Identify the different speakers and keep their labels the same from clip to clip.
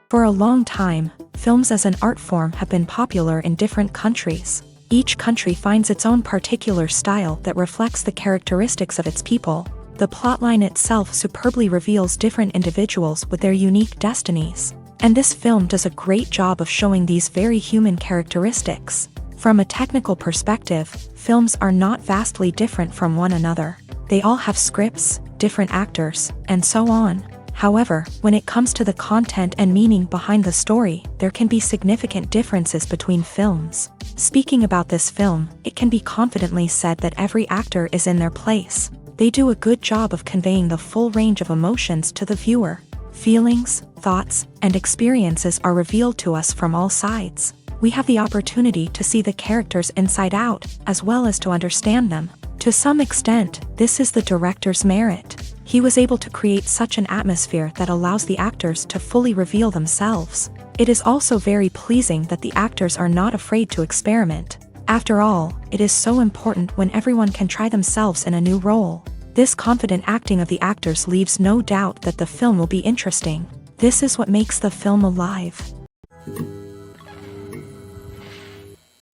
Speaker 1: For a long time, films as an art form have been popular in different countries. Each country finds its own particular style that reflects the characteristics of its people. The plotline itself superbly reveals different individuals with their unique destinies. And this film does a great job of showing these very human characteristics. From a technical perspective, films are not vastly different from one another. They all have scripts, different actors, and so on. However, when it comes to the content and meaning behind the story, there can be significant differences between films. Speaking about this film, it can be confidently said that every actor is in their place. They do a good job of conveying the full range of emotions to the viewer. Feelings, thoughts, and experiences are revealed to us from all sides. We have the opportunity to see the characters inside out, as well as to understand them. To some extent, this is the director's merit. He was able to create such an atmosphere that allows the actors to fully reveal themselves. It is also very pleasing that the actors are not afraid to experiment. After all, it is so important when everyone can try themselves in a new role. This confident acting of the actors leaves no doubt that the film will be interesting. This is what makes the film alive.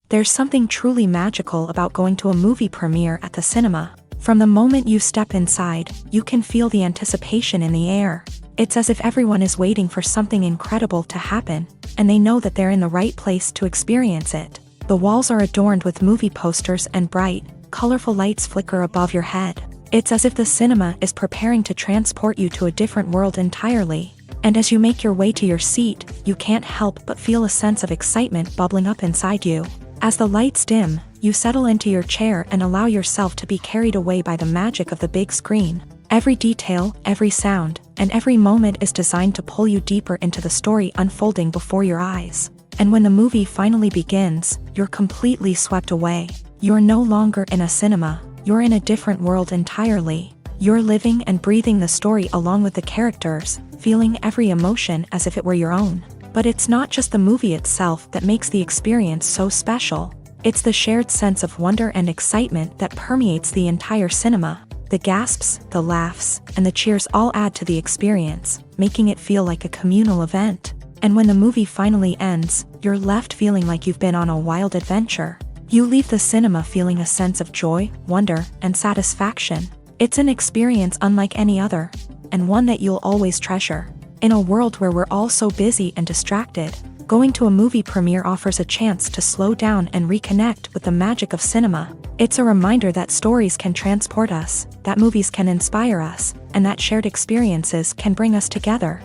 Speaker 1: There's something truly magical about going to a movie premiere at the cinema. From the moment you step inside, you can feel the anticipation in the air. It's as if everyone is waiting for something incredible to happen, and they know that they're in the right place to experience it. The walls are adorned with movie posters and bright, colorful lights flicker above your head. It's as if the cinema is preparing to transport you to a different world entirely. And as you make your way to your seat, you can't help but feel a sense of excitement bubbling up inside you. As the lights dim, you settle into your chair and allow yourself to be carried away by the magic of the big screen. Every detail, every sound, and every moment is designed to pull you deeper into the story unfolding before your eyes. And when the movie finally begins, you're completely swept away. You're no longer in a cinema, you're in a different world entirely. You're living and breathing the story along with the characters, feeling every emotion as if it were your own. But it's not just the movie itself that makes the experience so special. It's the shared sense of wonder and excitement that permeates the entire cinema. The gasps, the laughs, and the cheers all add to the experience, making it feel like a communal event. And when the movie finally ends, you're left feeling like you've been on a wild adventure. You leave the cinema feeling a sense of joy, wonder, and satisfaction. It's an experience unlike any other, and one that you'll always treasure. In a world where we're all so busy and distracted, going to a movie premiere offers a chance to slow down and reconnect with the magic of cinema. It's a reminder that stories can transport us, that movies can inspire us, and that shared experiences can bring us together.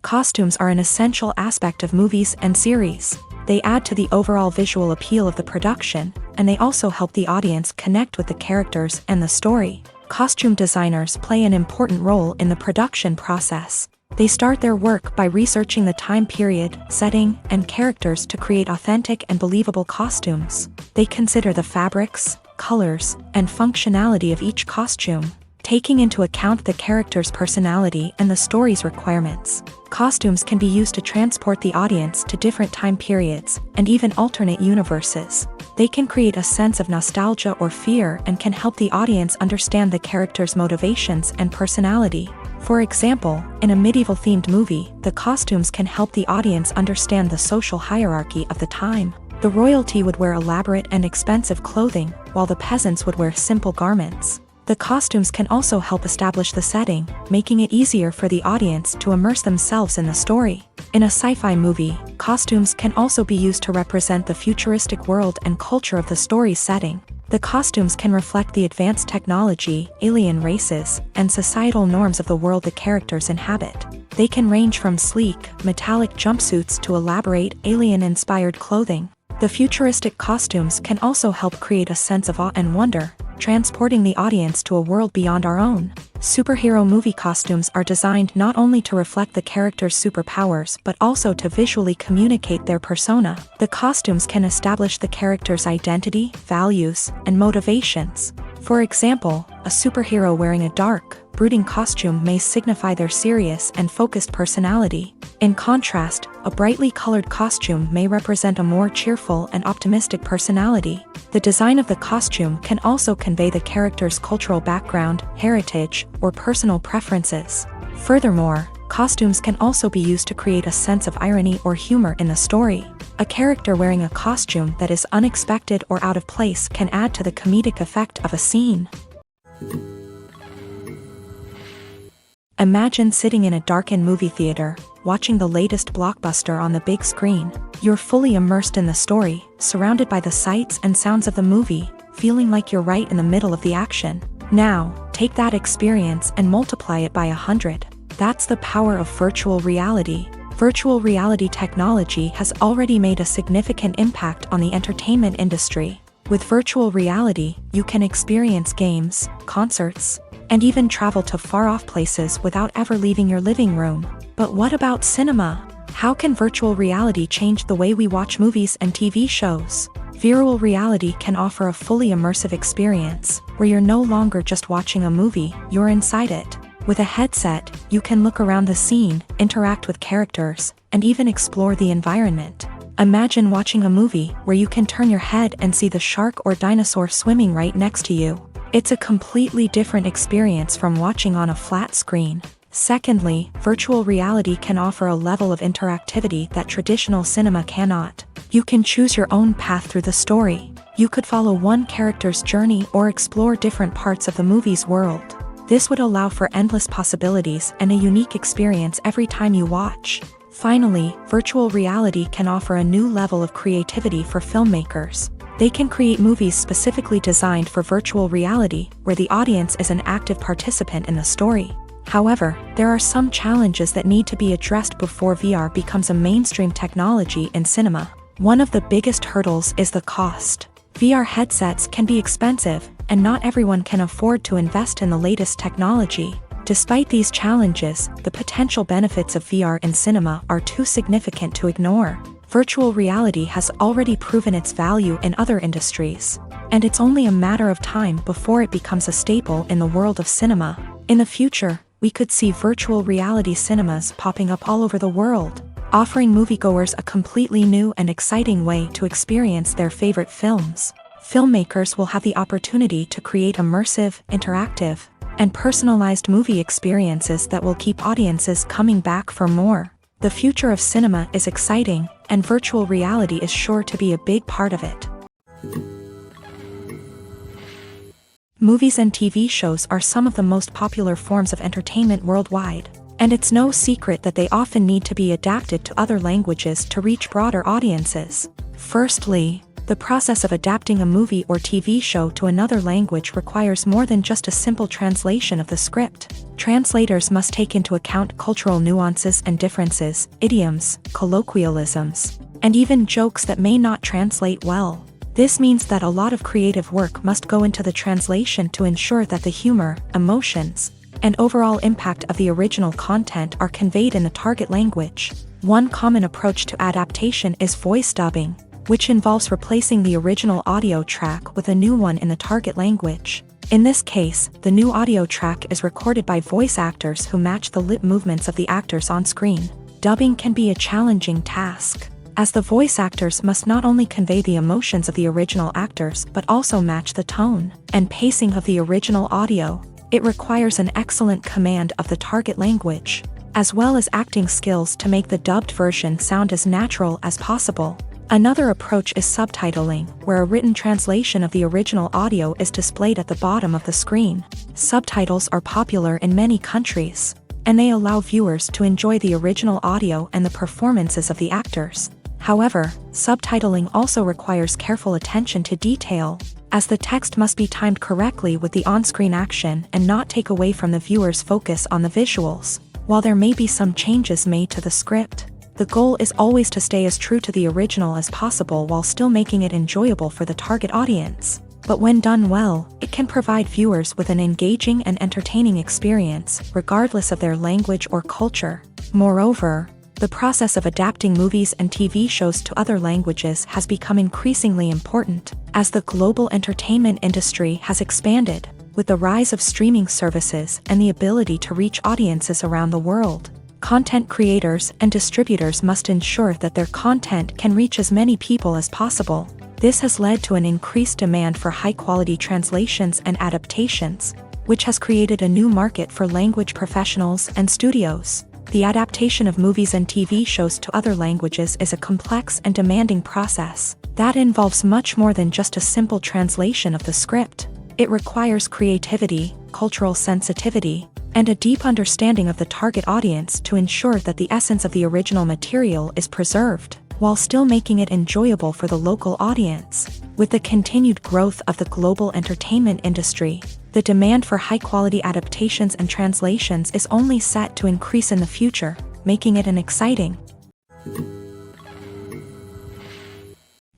Speaker 1: Costumes are an essential aspect of movies and series. They add to the overall visual appeal of the production, and they also help the audience connect with the characters and the story. Costume designers play an important role in the production process. They start their work by researching the time period, setting, and characters to create authentic and believable costumes. They consider the fabrics, colors, and functionality of each costume, taking into account the character's personality and the story's requirements. Costumes can be used to transport the audience to different time periods, and even alternate universes. They can create a sense of nostalgia or fear and can help the audience understand the character's motivations and personality. For example, in a medieval-themed movie, the costumes can help the audience understand the social hierarchy of the time. The royalty would wear elaborate and expensive clothing, while the peasants would wear simple garments. The costumes can also help establish the setting, making it easier for the audience to immerse themselves in the story. In a sci-fi movie, costumes can also be used to represent the futuristic world and culture of the story's setting. The costumes can reflect the advanced technology, alien races, and societal norms of the world the characters inhabit. They can range from sleek, metallic jumpsuits to elaborate, alien-inspired clothing. The futuristic costumes can also help create a sense of awe and wonder, transporting the audience to a world beyond our own. Superhero movie costumes are designed not only to reflect the character's superpowers but also to visually communicate their persona. The costumes can establish the character's identity, values, and motivations. For example, a superhero wearing a dark, brooding costume may signify their serious and focused personality. In contrast, a brightly colored costume may represent a more cheerful and optimistic personality. The design of the costume can also convey the character's cultural background, heritage, or personal preferences. Furthermore, costumes can also be used to create a sense of irony or humor in the story. A character wearing a costume that is unexpected or out of place can add to the comedic effect of a scene. Imagine sitting in a darkened movie theater, watching the latest blockbuster on the big screen. You're fully immersed in the story, surrounded by the sights and sounds of the movie, feeling like you're right in the middle of the action. Now, take that experience and multiply it by 100. That's the power of virtual reality. Virtual reality technology has already made a significant impact on the entertainment industry. With virtual reality, you can experience games, concerts, and even travel to far-off places without ever leaving your living room. But what about cinema? How can virtual reality change the way we watch movies and TV shows? Virtual reality can offer a fully immersive experience, where you're no longer just watching a movie, you're inside it. With a headset, you can look around the scene, interact with characters, and even explore the environment. Imagine watching a movie where you can turn your head and see the shark or dinosaur swimming right next to you. It's a completely different experience from watching on a flat screen. Secondly, virtual reality can offer a level of interactivity that traditional cinema cannot. You can choose your own path through the story. You could follow one character's journey or explore different parts of the movie's world. This would allow for endless possibilities and a unique experience every time you watch. Finally, virtual reality can offer a new level of creativity for filmmakers. They can create movies specifically designed for virtual reality, where the audience is an active participant in the story. However, there are some challenges that need to be addressed before VR becomes a mainstream technology in cinema. One of the biggest hurdles is the cost. VR headsets can be expensive, and not everyone can afford to invest in the latest technology. Despite these challenges, the potential benefits of VR in cinema are too significant to ignore. Virtual reality has already proven its value in other industries, and it's only a matter of time before it becomes a staple in the world of cinema. In the future, we could see virtual reality cinemas popping up all over the world, offering moviegoers a completely new and exciting way to experience their favorite films. Filmmakers will have the opportunity to create immersive, interactive, and personalized movie experiences that will keep audiences coming back for more. The future of cinema is exciting, and virtual reality is sure to be a big part of it. Movies and TV shows are some of the most popular forms of entertainment worldwide, and it's no secret that they often need to be adapted to other languages to reach broader audiences. Firstly, the process of adapting a movie or TV show to another language requires more than just a simple translation of the script. Translators must take into account cultural nuances and differences, idioms, colloquialisms, and even jokes that may not translate well. This means that a lot of creative work must go into the translation to ensure that the humor, emotions, and overall impact of the original content are conveyed in the target language. One common approach to adaptation is voice dubbing, which involves replacing the original audio track with a new one in the target language. In this case, the new audio track is recorded by voice actors who match the lip movements of the actors on screen. Dubbing can be a challenging task, as the voice actors must not only convey the emotions of the original actors but also match the tone and pacing of the original audio. It requires an excellent command of the target language, as well as acting skills to make the dubbed version sound as natural as possible. Another approach is subtitling, where a written translation of the original audio is displayed at the bottom of the screen. Subtitles are popular in many countries, and they allow viewers to enjoy the original audio and the performances of the actors. However, subtitling also requires careful attention to detail, as the text must be timed correctly with the on-screen action and not take away from the viewer's focus on the visuals. While there may be some changes made to the script, the goal is always to stay as true to the original as possible while still making it enjoyable for the target audience. But when done well, it can provide viewers with an engaging and entertaining experience, regardless of their language or culture. Moreover, the process of adapting movies and TV shows to other languages has become increasingly important, as the global entertainment industry has expanded, with the rise of streaming services and the ability to reach audiences around the world. Content creators and distributors must ensure that their content can reach as many people as possible. This has led to an increased demand for high-quality translations and adaptations, which has created a new market for language professionals and studios. The adaptation of movies and TV shows to other languages is a complex and demanding process that involves much more than just a simple translation of the script. It requires creativity, cultural sensitivity, and a deep understanding of the target audience to ensure that the essence of the original material is preserved, while still making it enjoyable for the local audience. With the continued growth of the global entertainment industry, the demand for high-quality adaptations and translations is only set to increase in the future, making it an exciting.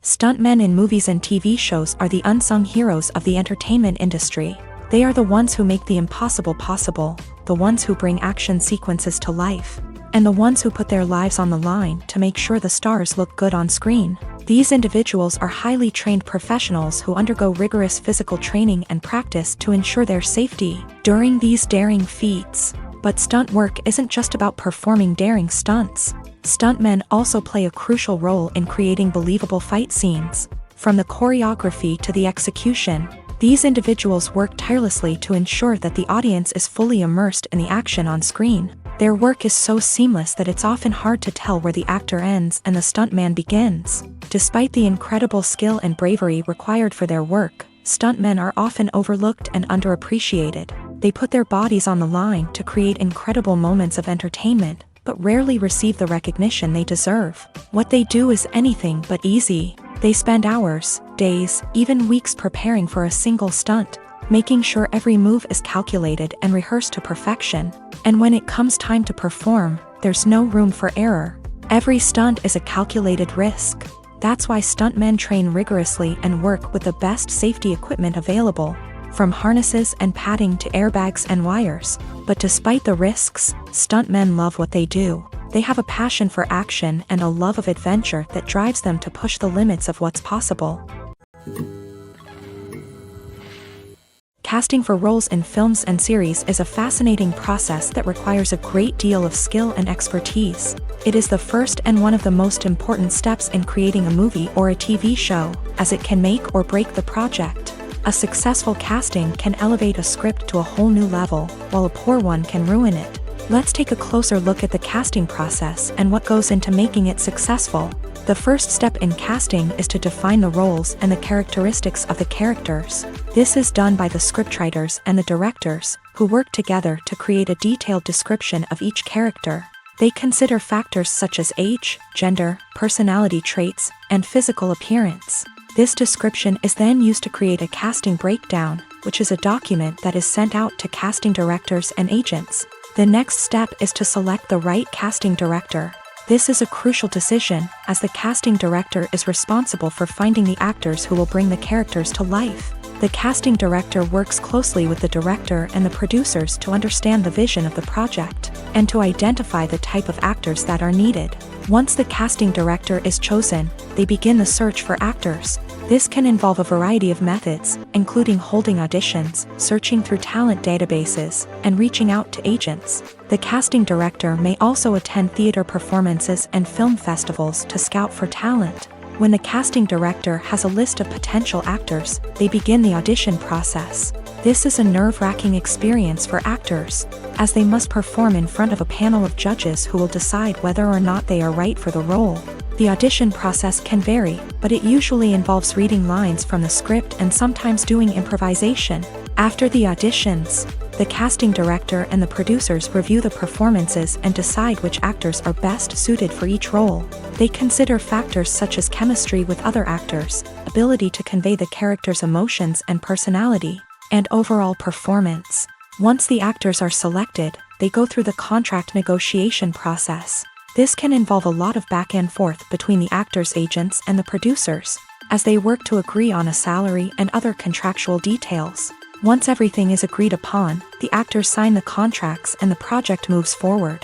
Speaker 1: Stuntmen in movies and TV shows are the unsung heroes of the entertainment industry. They are the ones who make the impossible possible, the ones who bring action sequences to life, and the ones who put their lives on the line to make sure the stars look good on screen. These individuals are highly trained professionals who undergo rigorous physical training and practice to ensure their safety during these daring feats. But stunt work isn't just about performing daring stunts. Stuntmen also play a crucial role in creating believable fight scenes. From the choreography to the execution, these individuals work tirelessly to ensure that the audience is fully immersed in the action on screen. Their work is so seamless that it's often hard to tell where the actor ends and the stuntman begins. Despite the incredible skill and bravery required for their work, stuntmen are often overlooked and underappreciated. They put their bodies on the line to create incredible moments of entertainment, but rarely receive the recognition they deserve. What they do is anything but easy. They spend hours, days, even weeks preparing for a single stunt, making sure every move is calculated and rehearsed to perfection. And when it comes time to perform, there's no room for error. Every stunt is a calculated risk. That's why stuntmen train rigorously and work with the best safety equipment available, from harnesses and padding to airbags and wires. But despite the risks, stuntmen love what they do. They have a passion for action and a love of adventure that drives them to push the limits of what's possible. Casting for roles in films and series is a fascinating process that requires a great deal of skill and expertise. It is the first and one of the most important steps in creating a movie or a TV show, as it can make or break the project. A successful casting can elevate a script to a whole new level, while a poor one can ruin it. Let's take a closer look at the casting process and what goes into making it successful. The first step in casting is to define the roles and the characteristics of the characters. This is done by the scriptwriters and the directors, who work together to create a detailed description of each character. They consider factors such as age, gender, personality traits, and physical appearance. This description is then used to create a casting breakdown, which is a document that is sent out to casting directors and agents. The next step is to select the right casting director. This is a crucial decision, as the casting director is responsible for finding the actors who will bring the characters to life. The casting director works closely with the director and the producers to understand the vision of the project, and to identify the type of actors that are needed. Once the casting director is chosen, they begin the search for actors. This can involve a variety of methods, including holding auditions, searching through talent databases, and reaching out to agents. The casting director may also attend theater performances and film festivals to scout for talent. When the casting director has a list of potential actors, they begin the audition process. This is a nerve-wracking experience for actors, as they must perform in front of a panel of judges who will decide whether or not they are right for the role. The audition process can vary, but it usually involves reading lines from the script and sometimes doing improvisation. After the auditions, the casting director and the producers review the performances and decide which actors are best suited for each role. They consider factors such as chemistry with other actors, ability to convey the character's emotions and personality, and overall performance. Once the actors are selected, they go through the contract negotiation process. This can involve a lot of back and forth between the actors' agents and the producers, as they work to agree on a salary and other contractual details. Once everything is agreed upon, the actors sign the contracts and the project moves forward.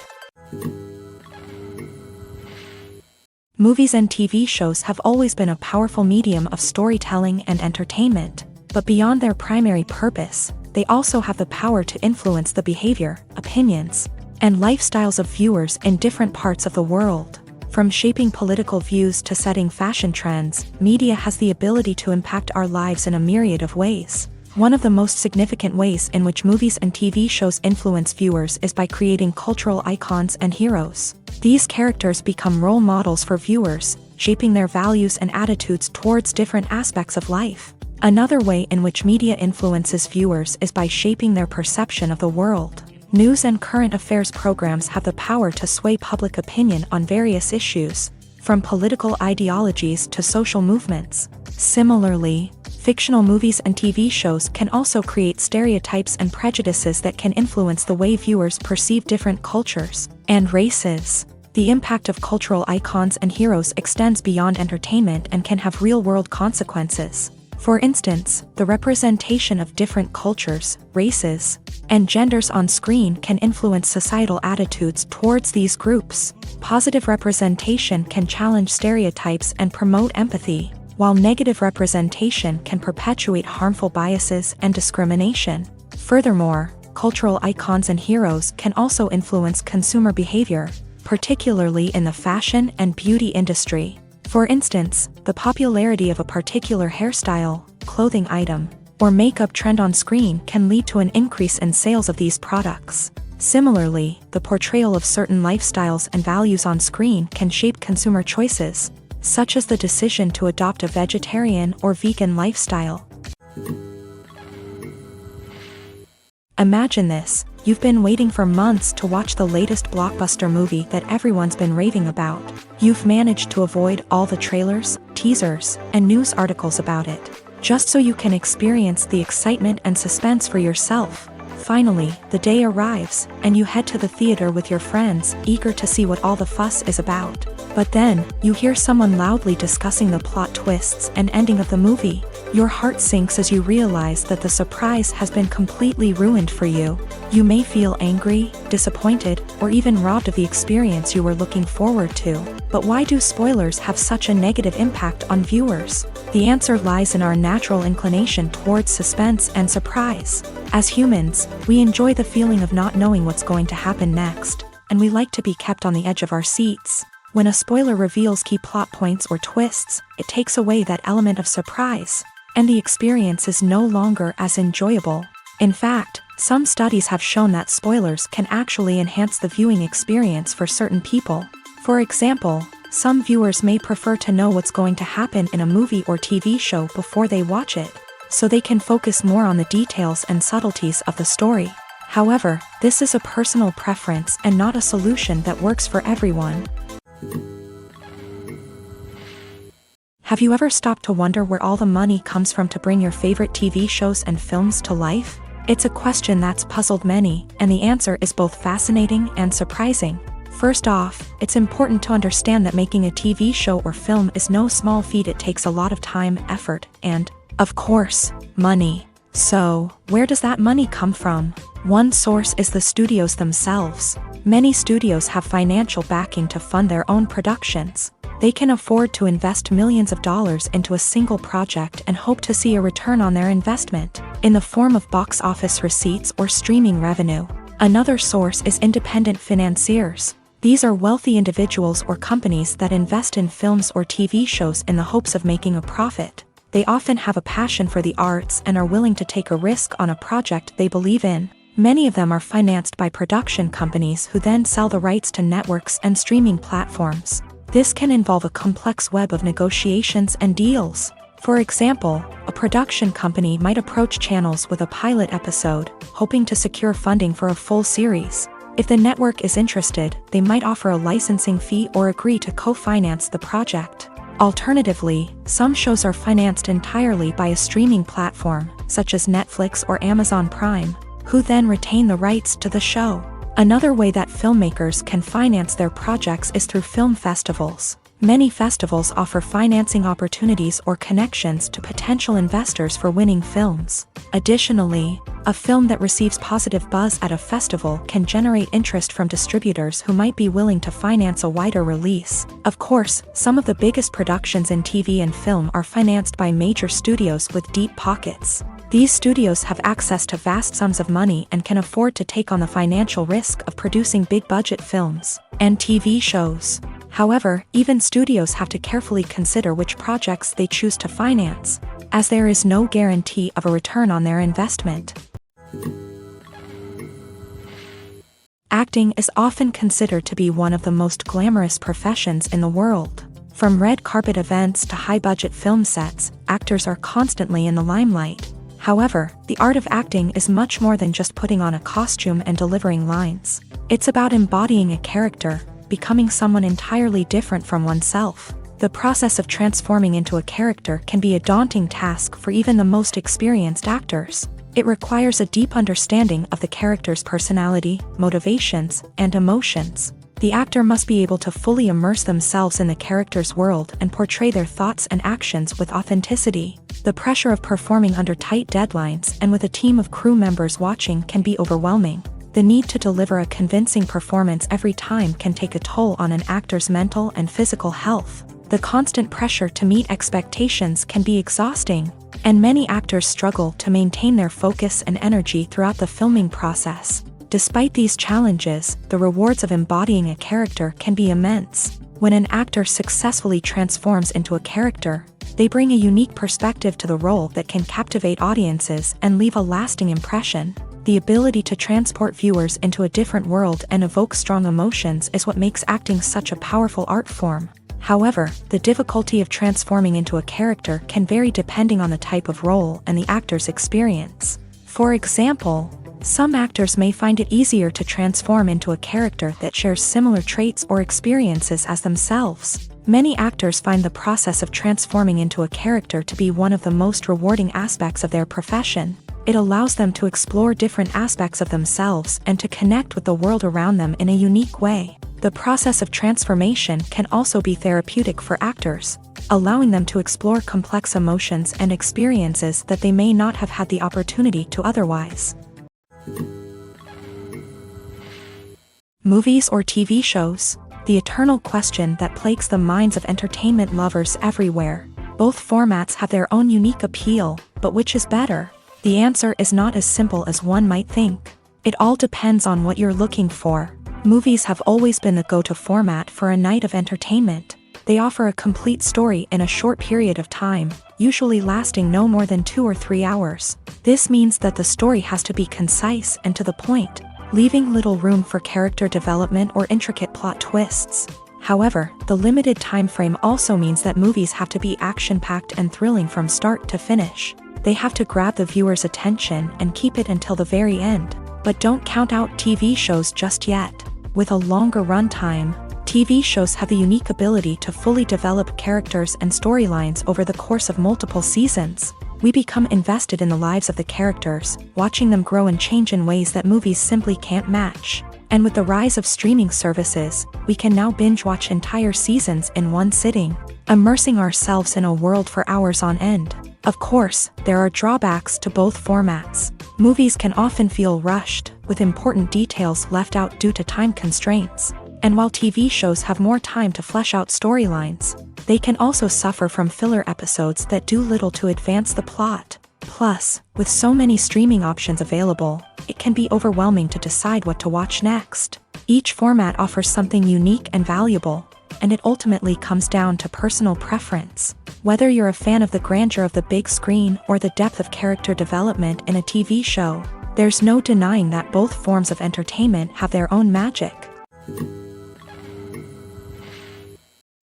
Speaker 1: Movies and TV shows have always been a powerful medium of storytelling and entertainment, but beyond their primary purpose, they also have the power to influence the behavior, opinions, and lifestyles of viewers in different parts of the world. From shaping political views to setting fashion trends, media has the ability to impact our lives in a myriad of ways. One of the most significant ways in which movies and TV shows influence viewers is by creating cultural icons and heroes. These characters become role models for viewers, shaping their values and attitudes towards different aspects of life. Another way in which media influences viewers is by shaping their perception of the world. News and current affairs programs have the power to sway public opinion on various issues, from political ideologies to social movements. Similarly, fictional movies and TV shows can also create stereotypes and prejudices that can influence the way viewers perceive different cultures and races. The impact of cultural icons and heroes extends beyond entertainment and can have real-world consequences. For instance, the representation of different cultures, races, and genders on screen can influence societal attitudes towards these groups. Positive representation can challenge stereotypes and promote empathy, while negative representation can perpetuate harmful biases and discrimination. Furthermore, cultural icons and heroes can also influence consumer behavior, particularly in the fashion and beauty industry. For instance, the popularity of a particular hairstyle, clothing item, or makeup trend on screen can lead to an increase in sales of these products. Similarly, the portrayal of certain lifestyles and values on screen can shape consumer choices, such as the decision to adopt a vegetarian or vegan lifestyle. Imagine this: you've been waiting for months to watch the latest blockbuster movie that everyone's been raving about. You've managed to avoid all the trailers, teasers, and news articles about it, just so you can experience the excitement and suspense for yourself. Finally, the day arrives, and you head to the theater with your friends, eager to see what all the fuss is about. But then, you hear someone loudly discussing the plot twists and ending of the movie. Your heart sinks as you realize that the surprise has been completely ruined for you. You may feel angry, disappointed, or even robbed of the experience you were looking forward to. But why do spoilers have such a negative impact on viewers? The answer lies in our natural inclination towards suspense and surprise. As humans, we enjoy the feeling of not knowing what's going to happen next, and we like to be kept on the edge of our seats. When a spoiler reveals key plot points or twists, it takes away that element of surprise, and the experience is no longer as enjoyable. In fact, some studies have shown that spoilers can actually enhance the viewing experience for certain people. For example, some viewers may prefer to know what's going to happen in a movie or TV show before they watch it, so they can focus more on the details and subtleties of the story. However, this is a personal preference and not a solution that works for everyone. Have you ever stopped to wonder where all the money comes from to bring your favorite TV shows and films to life? It's a question that's puzzled many, and the answer is both fascinating and surprising. First off, it's important to understand that making a TV show or film is no small feat. It takes a lot of time, effort, and, of course, money. So, where does that money come from? One source is the studios themselves. Many studios have financial backing to fund their own productions. They can afford to invest millions of dollars into a single project and hope to see a return on their investment, in the form of box office receipts or streaming revenue. Another source is independent financiers. These are wealthy individuals or companies that invest in films or TV shows in the hopes of making a profit. They often have a passion for the arts and are willing to take a risk on a project they believe in. Many of them are financed by production companies who then sell the rights to networks and streaming platforms. This can involve a complex web of negotiations and deals. For example, a production company might approach channels with a pilot episode, hoping to secure funding for a full series. If the network is interested, they might offer a licensing fee or agree to co-finance the project. Alternatively, some shows are financed entirely by a streaming platform, such as Netflix or Amazon Prime, who then retain the rights to the show. Another way that filmmakers can finance their projects is through film festivals. Many festivals offer financing opportunities or connections to potential investors for winning films. Additionally, a film that receives positive buzz at a festival can generate interest from distributors who might be willing to finance a wider release. Of course, some of the biggest productions in TV and film are financed by major studios with deep pockets. These studios have access to vast sums of money and can afford to take on the financial risk of producing big-budget films and TV shows. However, even studios have to carefully consider which projects they choose to finance, as there is no guarantee of a return on their investment. Acting is often considered to be one of the most glamorous professions in the world. From red carpet events to high-budget film sets, actors are constantly in the limelight. However, the art of acting is much more than just putting on a costume and delivering lines. It's about embodying a character, becoming someone entirely different from oneself. The process of transforming into a character can be a daunting task for even the most experienced actors. It requires a deep understanding of the character's personality, motivations, and emotions. The actor must be able to fully immerse themselves in the character's world and portray their thoughts and actions with authenticity. The pressure of performing under tight deadlines and with a team of crew members watching can be overwhelming. The need to deliver a convincing performance every time can take a toll on an actor's mental and physical health. The constant pressure to meet expectations can be exhausting, and many actors struggle to maintain their focus and energy throughout the filming process. Despite these challenges, the rewards of embodying a character can be immense. When an actor successfully transforms into a character, they bring a unique perspective to the role that can captivate audiences and leave a lasting impression. The ability to transport viewers into a different world and evoke strong emotions is what makes acting such a powerful art form. However, the difficulty of transforming into a character can vary depending on the type of role and the actor's experience. For example, some actors may find it easier to transform into a character that shares similar traits or experiences as themselves. Many actors find the process of transforming into a character to be one of the most rewarding aspects of their profession. It allows them to explore different aspects of themselves and to connect with the world around them in a unique way. The process of transformation can also be therapeutic for actors, allowing them to explore complex emotions and experiences that they may not have had the opportunity to otherwise. Movies or TV shows? The eternal question that plagues the minds of entertainment lovers everywhere. Both formats have their own unique appeal, but which is better? The answer is not as simple as one might think. It all depends on what you're looking for. Movies have always been the go-to format for a night of entertainment. They offer a complete story in a short period of time, usually lasting no more than 2 or 3 hours. This means that the story has to be concise and to the point, leaving little room for character development or intricate plot twists. However, the limited time frame also means that movies have to be action-packed and thrilling from start to finish. They have to grab the viewer's attention and keep it until the very end. But don't count out TV shows just yet. With a longer runtime, TV shows have the unique ability to fully develop characters and storylines over the course of multiple seasons. We become invested in the lives of the characters, watching them grow and change in ways that movies simply can't match. And with the rise of streaming services, we can now binge-watch entire seasons in one sitting, immersing ourselves in a world for hours on end. Of course, there are drawbacks to both formats. Movies can often feel rushed, with important details left out due to time constraints. And while TV shows have more time to flesh out storylines, they can also suffer from filler episodes that do little to advance the plot. Plus, with so many streaming options available, it can be overwhelming to decide what to watch next. Each format offers something unique and valuable, and it ultimately comes down to personal preference. Whether you're a fan of the grandeur of the big screen or the depth of character development in a TV show, there's no denying that both forms of entertainment have their own magic.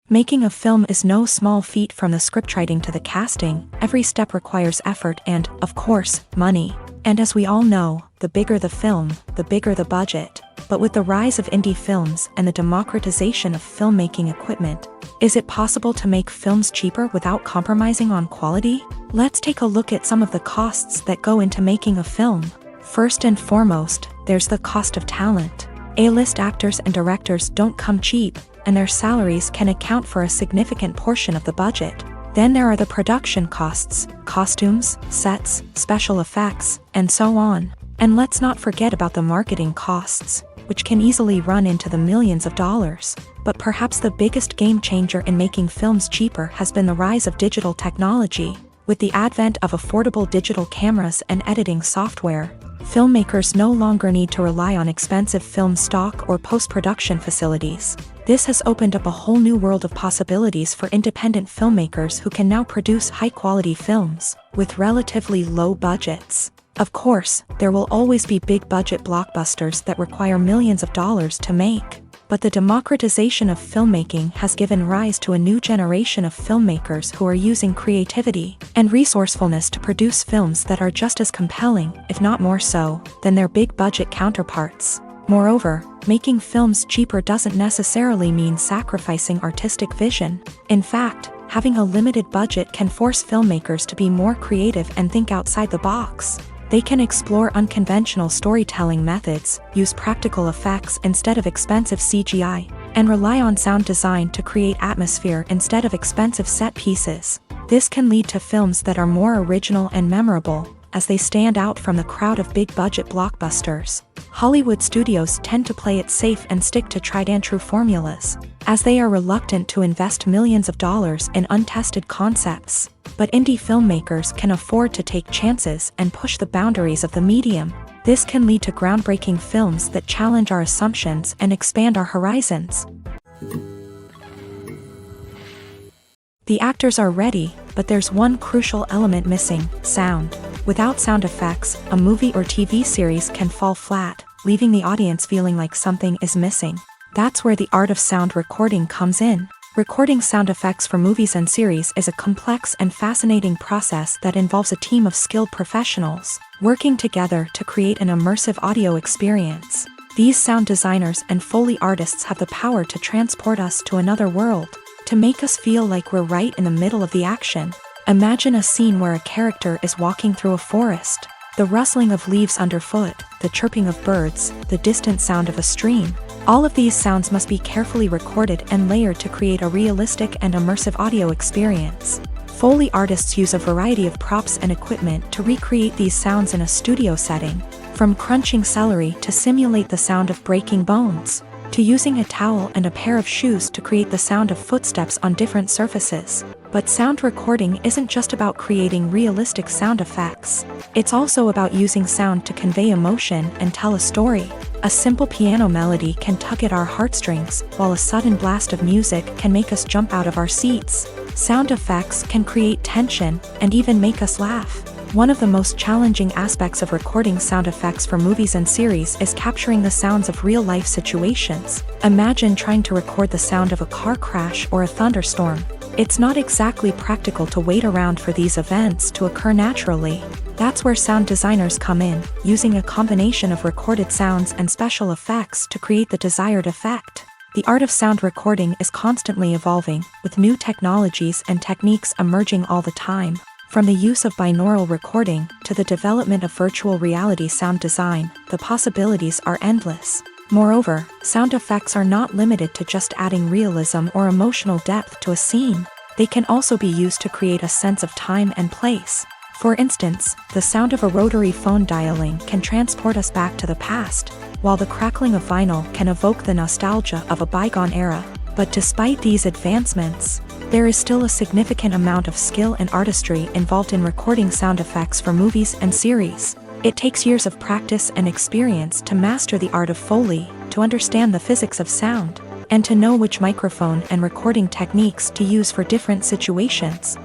Speaker 1: Making a film is no small feat. From the scriptwriting to the casting, every step requires effort and, of course, money. And as we all know, the bigger the film, the bigger the budget. But with the rise of indie films and the democratization of filmmaking equipment, is it possible to make films cheaper without compromising on quality? Let's take a look at some of the costs that go into making a film. First and foremost, there's the cost of talent. A-list actors and directors don't come cheap, and their salaries can account for a significant portion of the budget. Then there are the production costs, costumes, sets, special effects, and so on. And let's not forget about the marketing costs, which can easily run into the millions of dollars. But perhaps the biggest game changer in making films cheaper has been the rise of digital technology. With the advent of affordable digital cameras and editing software, filmmakers no longer need to rely on expensive film stock or post-production facilities. This has opened up a whole new world of possibilities for independent filmmakers who can now produce high-quality films with relatively low budgets. Of course, there will always be big-budget blockbusters that require millions of dollars to make. But the democratization of filmmaking has given rise to a new generation of filmmakers who are using creativity and resourcefulness to produce films that are just as compelling, if not more so, than their big-budget counterparts. Moreover, making films cheaper doesn't necessarily mean sacrificing artistic vision. In fact, having a limited budget can force filmmakers to be more creative and think outside the box. They can explore unconventional storytelling methods, use practical effects instead of expensive CGI, and rely on sound design to create atmosphere instead of expensive set pieces. This can lead to films that are more original and memorable, as they stand out from the crowd of big-budget blockbusters. Hollywood studios tend to play it safe and stick to tried-and-true formulas, as they are reluctant to invest millions of dollars in untested concepts. But indie filmmakers can afford to take chances and push the boundaries of the medium. This can lead to groundbreaking films that challenge our assumptions and expand our horizons. The actors are ready, but there's one crucial element missing: sound. Without sound effects, a movie or TV series can fall flat, leaving the audience feeling like something is missing. That's where the art of sound recording comes in. Recording sound effects for movies and series is a complex and fascinating process that involves a team of skilled professionals working together to create an immersive audio experience. These sound designers and Foley artists have the power to transport us to another world, to make us feel like we're right in the middle of the action. Imagine a scene where a character is walking through a forest. The rustling of leaves underfoot, the chirping of birds, the distant sound of a stream. All of these sounds must be carefully recorded and layered to create a realistic and immersive audio experience. Foley artists use a variety of props and equipment to recreate these sounds in a studio setting, from crunching celery to simulate the sound of breaking bones, to using a towel and a pair of shoes to create the sound of footsteps on different surfaces. But sound recording isn't just about creating realistic sound effects. It's also about using sound to convey emotion and tell a story. A simple piano melody can tug at our heartstrings, while a sudden blast of music can make us jump out of our seats. Sound effects can create tension and even make us laugh. One of the most challenging aspects of recording sound effects for movies and series is capturing the sounds of real-life situations. Imagine trying to record the sound of a car crash or a thunderstorm. It's not exactly practical to wait around for these events to occur naturally. That's where sound designers come in, using a combination of recorded sounds and special effects to create the desired effect. The art of sound recording is constantly evolving, with new technologies and techniques emerging all the time. From the use of binaural recording to the development of virtual reality sound design, the possibilities are endless. Moreover, sound effects are not limited to just adding realism or emotional depth to a scene. They can also be used to create a sense of time and place. For instance, the sound of a rotary phone dialing can transport us back to the past, while the crackling of vinyl can evoke the nostalgia of a bygone era. But despite these advancements, there is still a significant amount of skill and artistry involved in recording sound effects for movies and series. It takes years of practice and experience to master the art of Foley, to understand the physics of sound, and to know which microphone and recording techniques to use for different situations.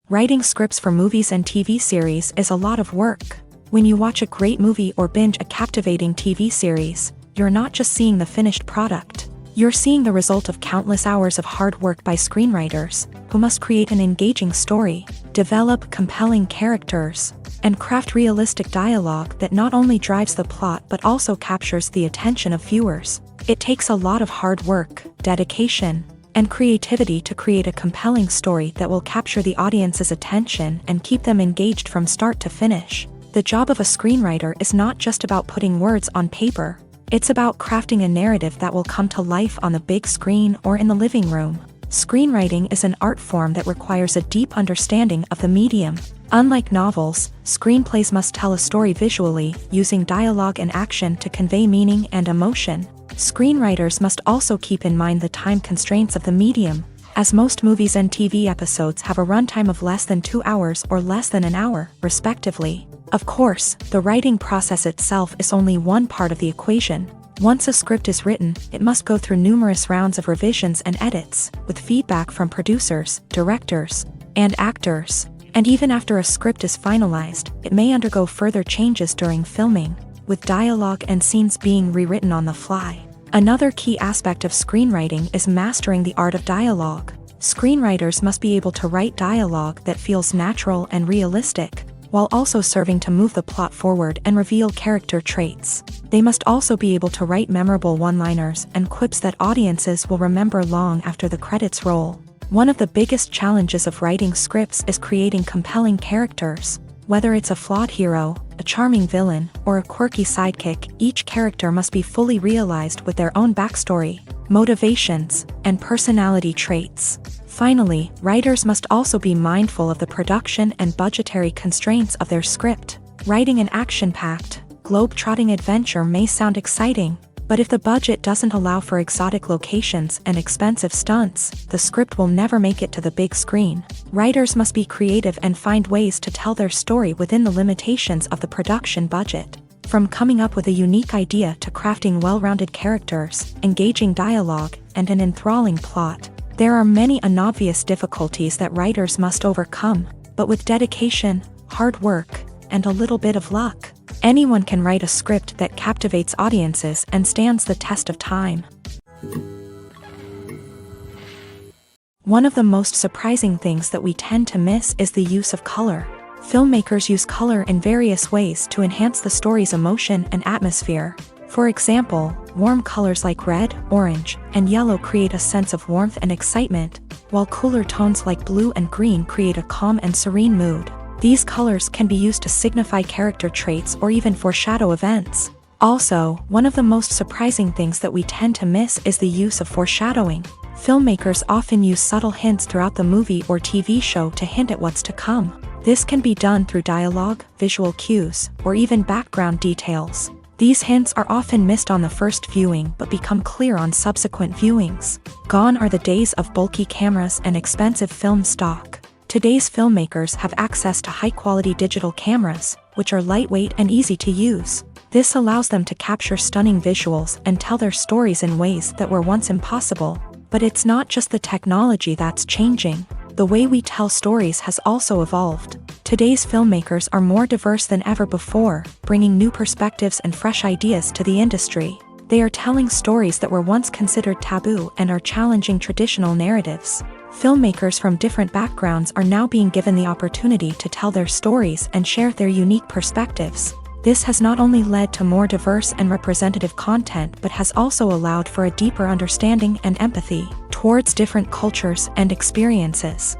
Speaker 1: Writing scripts for movies and TV series is a lot of work. When you watch a great movie or binge a captivating TV series, you're not just seeing the finished product. You're seeing the result of countless hours of hard work by screenwriters, who must create an engaging story, develop compelling characters, and craft realistic dialogue that not only drives the plot but also captures the attention of viewers. It takes a lot of hard work, dedication, and creativity to create a compelling story that will capture the audience's attention and keep them engaged from start to finish. The job of a screenwriter is not just about putting words on paper. It's about crafting a narrative that will come to life on the big screen or in the living room. Screenwriting is an art form that requires a deep understanding of the medium. Unlike novels, screenplays must tell a story visually, using dialogue and action to convey meaning and emotion. Screenwriters must also keep in mind the time constraints of the medium, as most movies and TV episodes have a runtime of less than 2 hours or less than an hour, respectively. Of course, the writing process itself is only one part of the equation. Once a script is written, it must go through numerous rounds of revisions and edits, with feedback from producers, directors, and actors. And even after a script is finalized, it may undergo further changes during filming, with dialogue and scenes being rewritten on the fly. Another key aspect of screenwriting is mastering the art of dialogue. Screenwriters must be able to write dialogue that feels natural and realistic, while also serving to move the plot forward and reveal character traits. They must also be able to write memorable one-liners and quips that audiences will remember long after the credits roll. One of the biggest challenges of writing scripts is creating compelling characters. Whether it's a flawed hero, a charming villain, or a quirky sidekick, each character must be fully realized with their own backstory, motivations, and personality traits. Finally, writers must also be mindful of the production and budgetary constraints of their script. Writing an action-packed, globe-trotting adventure may sound exciting, but if the budget doesn't allow for exotic locations and expensive stunts, the script will never make it to the big screen. Writers must be creative and find ways to tell their story within the limitations of the production budget. From coming up with a unique idea to crafting well-rounded characters, engaging dialogue, and an enthralling plot, there are many unobvious difficulties that writers must overcome, but with dedication, hard work, and a little bit of luck, anyone can write a script that captivates audiences and stands the test of time. One of the most surprising things that we tend to miss is the use of color. Filmmakers use color in various ways to enhance the story's emotion and atmosphere. For example, warm colors like red, orange, and yellow create a sense of warmth and excitement, while cooler tones like blue and green create a calm and serene mood. These colors can be used to signify character traits or even foreshadow events. Also, one of the most surprising things that we tend to miss is the use of foreshadowing. Filmmakers often use subtle hints throughout the movie or TV show to hint at what's to come. This can be done through dialogue, visual cues, or even background details. These hints are often missed on the first viewing but become clear on subsequent viewings. Gone are the days of bulky cameras and expensive film stock. Today's filmmakers have access to high-quality digital cameras, which are lightweight and easy to use. This allows them to capture stunning visuals and tell their stories in ways that were once impossible. But it's not just the technology that's changing. The way we tell stories has also evolved. Today's filmmakers are more diverse than ever before, bringing new perspectives and fresh ideas to the industry. They are telling stories that were once considered taboo and are challenging traditional narratives. Filmmakers from different backgrounds are now being given the opportunity to tell their stories and share their unique perspectives. This has not only led to more diverse and representative content but has also allowed for a deeper understanding and empathy towards different cultures and experiences.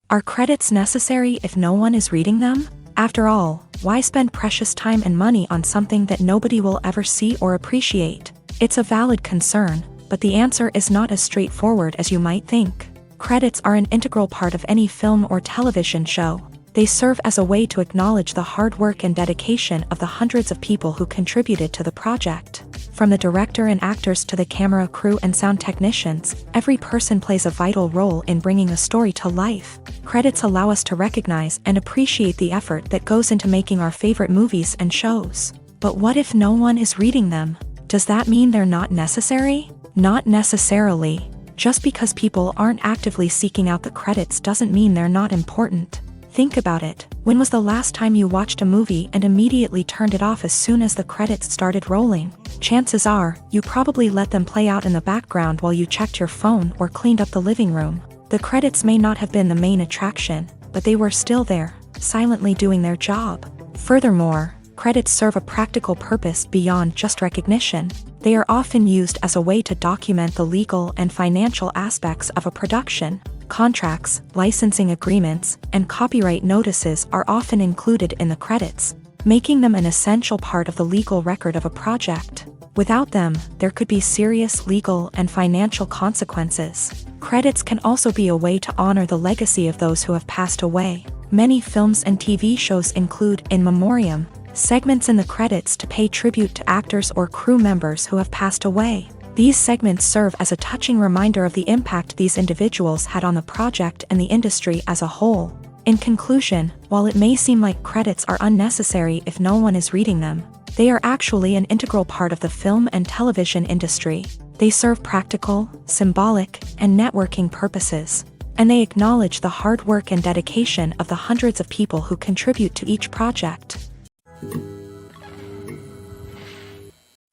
Speaker 1: Are credits necessary if no one is reading them? After all, why spend precious time and money on something that nobody will ever see or appreciate? It's a valid concern, but the answer is not as straightforward as you might think. Credits are an integral part of any film or television show. They serve as a way to acknowledge the hard work and dedication of the hundreds of people who contributed to the project. From the director and actors to the camera crew and sound technicians, every person plays a vital role in bringing a story to life. Credits allow us to recognize and appreciate the effort that goes into making our favorite movies and shows. But what if no one is reading them? Does that mean they're not necessary? Not necessarily. Just because people aren't actively seeking out the credits doesn't mean they're not important. Think about it. When was the last time you watched a movie and immediately turned it off as soon as the credits started rolling? Chances are, you probably let them play out in the background while you checked your phone or cleaned up the living room. The credits may not have been the main attraction, but they were still there, silently doing their job. Furthermore, credits serve a practical purpose beyond just recognition. They are often used as a way to document the legal and financial aspects of a production. Contracts, licensing agreements, and copyright notices are often included in the credits, making them an essential part of the legal record of a project. Without them, there could be serious legal and financial consequences. Credits can also be a way to honor the legacy of those who have passed away. Many films and TV shows include in memoriam segments in the credits to pay tribute to actors or crew members who have passed away. These segments serve as a touching reminder of the impact these individuals had on the project and the industry as a whole. In conclusion, while it may seem like credits are unnecessary if no one is reading them, they are actually an integral part of the film and television industry. They serve practical, symbolic, and networking purposes, and they acknowledge the hard work and dedication of the hundreds of people who contribute to each project.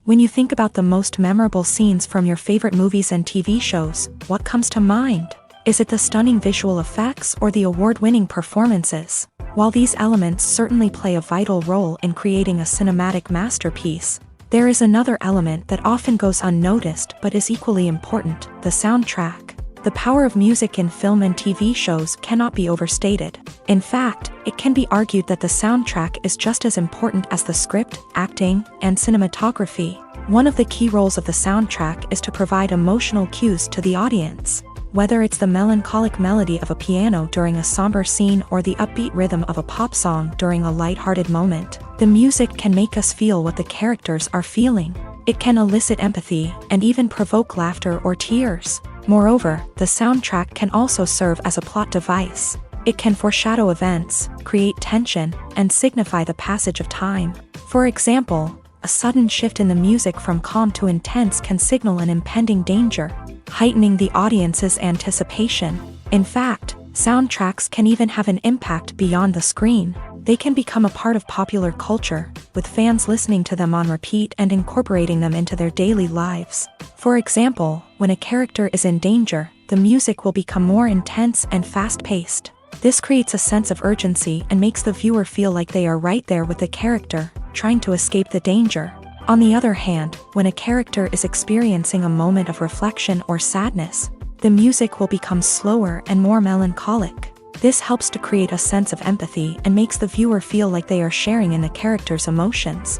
Speaker 1: When you think about the most memorable scenes from your favorite movies and TV shows, what comes to mind? Is it the stunning visual effects or the award-winning performances? While these elements certainly play a vital role in creating a cinematic masterpiece, there is another element that often goes unnoticed but is equally important: the soundtrack. The power of music in film and TV shows cannot be overstated. In fact, it can be argued that the soundtrack is just as important as the script, acting, and cinematography. One of the key roles of the soundtrack is to provide emotional cues to the audience. Whether it's the melancholic melody of a piano during a somber scene or the upbeat rhythm of a pop song during a lighthearted moment, the music can make us feel what the characters are feeling. It can elicit empathy and even provoke laughter or tears. Moreover, the soundtrack can also serve as a plot device. It can foreshadow events, create tension, and signify the passage of time. For example, a sudden shift in the music from calm to intense can signal an impending danger, heightening the audience's anticipation. In fact, soundtracks can even have an impact beyond the screen. They can become a part of popular culture, with fans listening to them on repeat and incorporating them into their daily lives. For example, when a character is in danger, the music will become more intense and fast-paced. This creates a sense of urgency and makes the viewer feel like they are right there with the character, trying to escape the danger. On the other hand, when a character is experiencing a moment of reflection or sadness, the music will become slower and more melancholic. This helps to create a sense of empathy and makes the viewer feel like they are sharing in the character's emotions.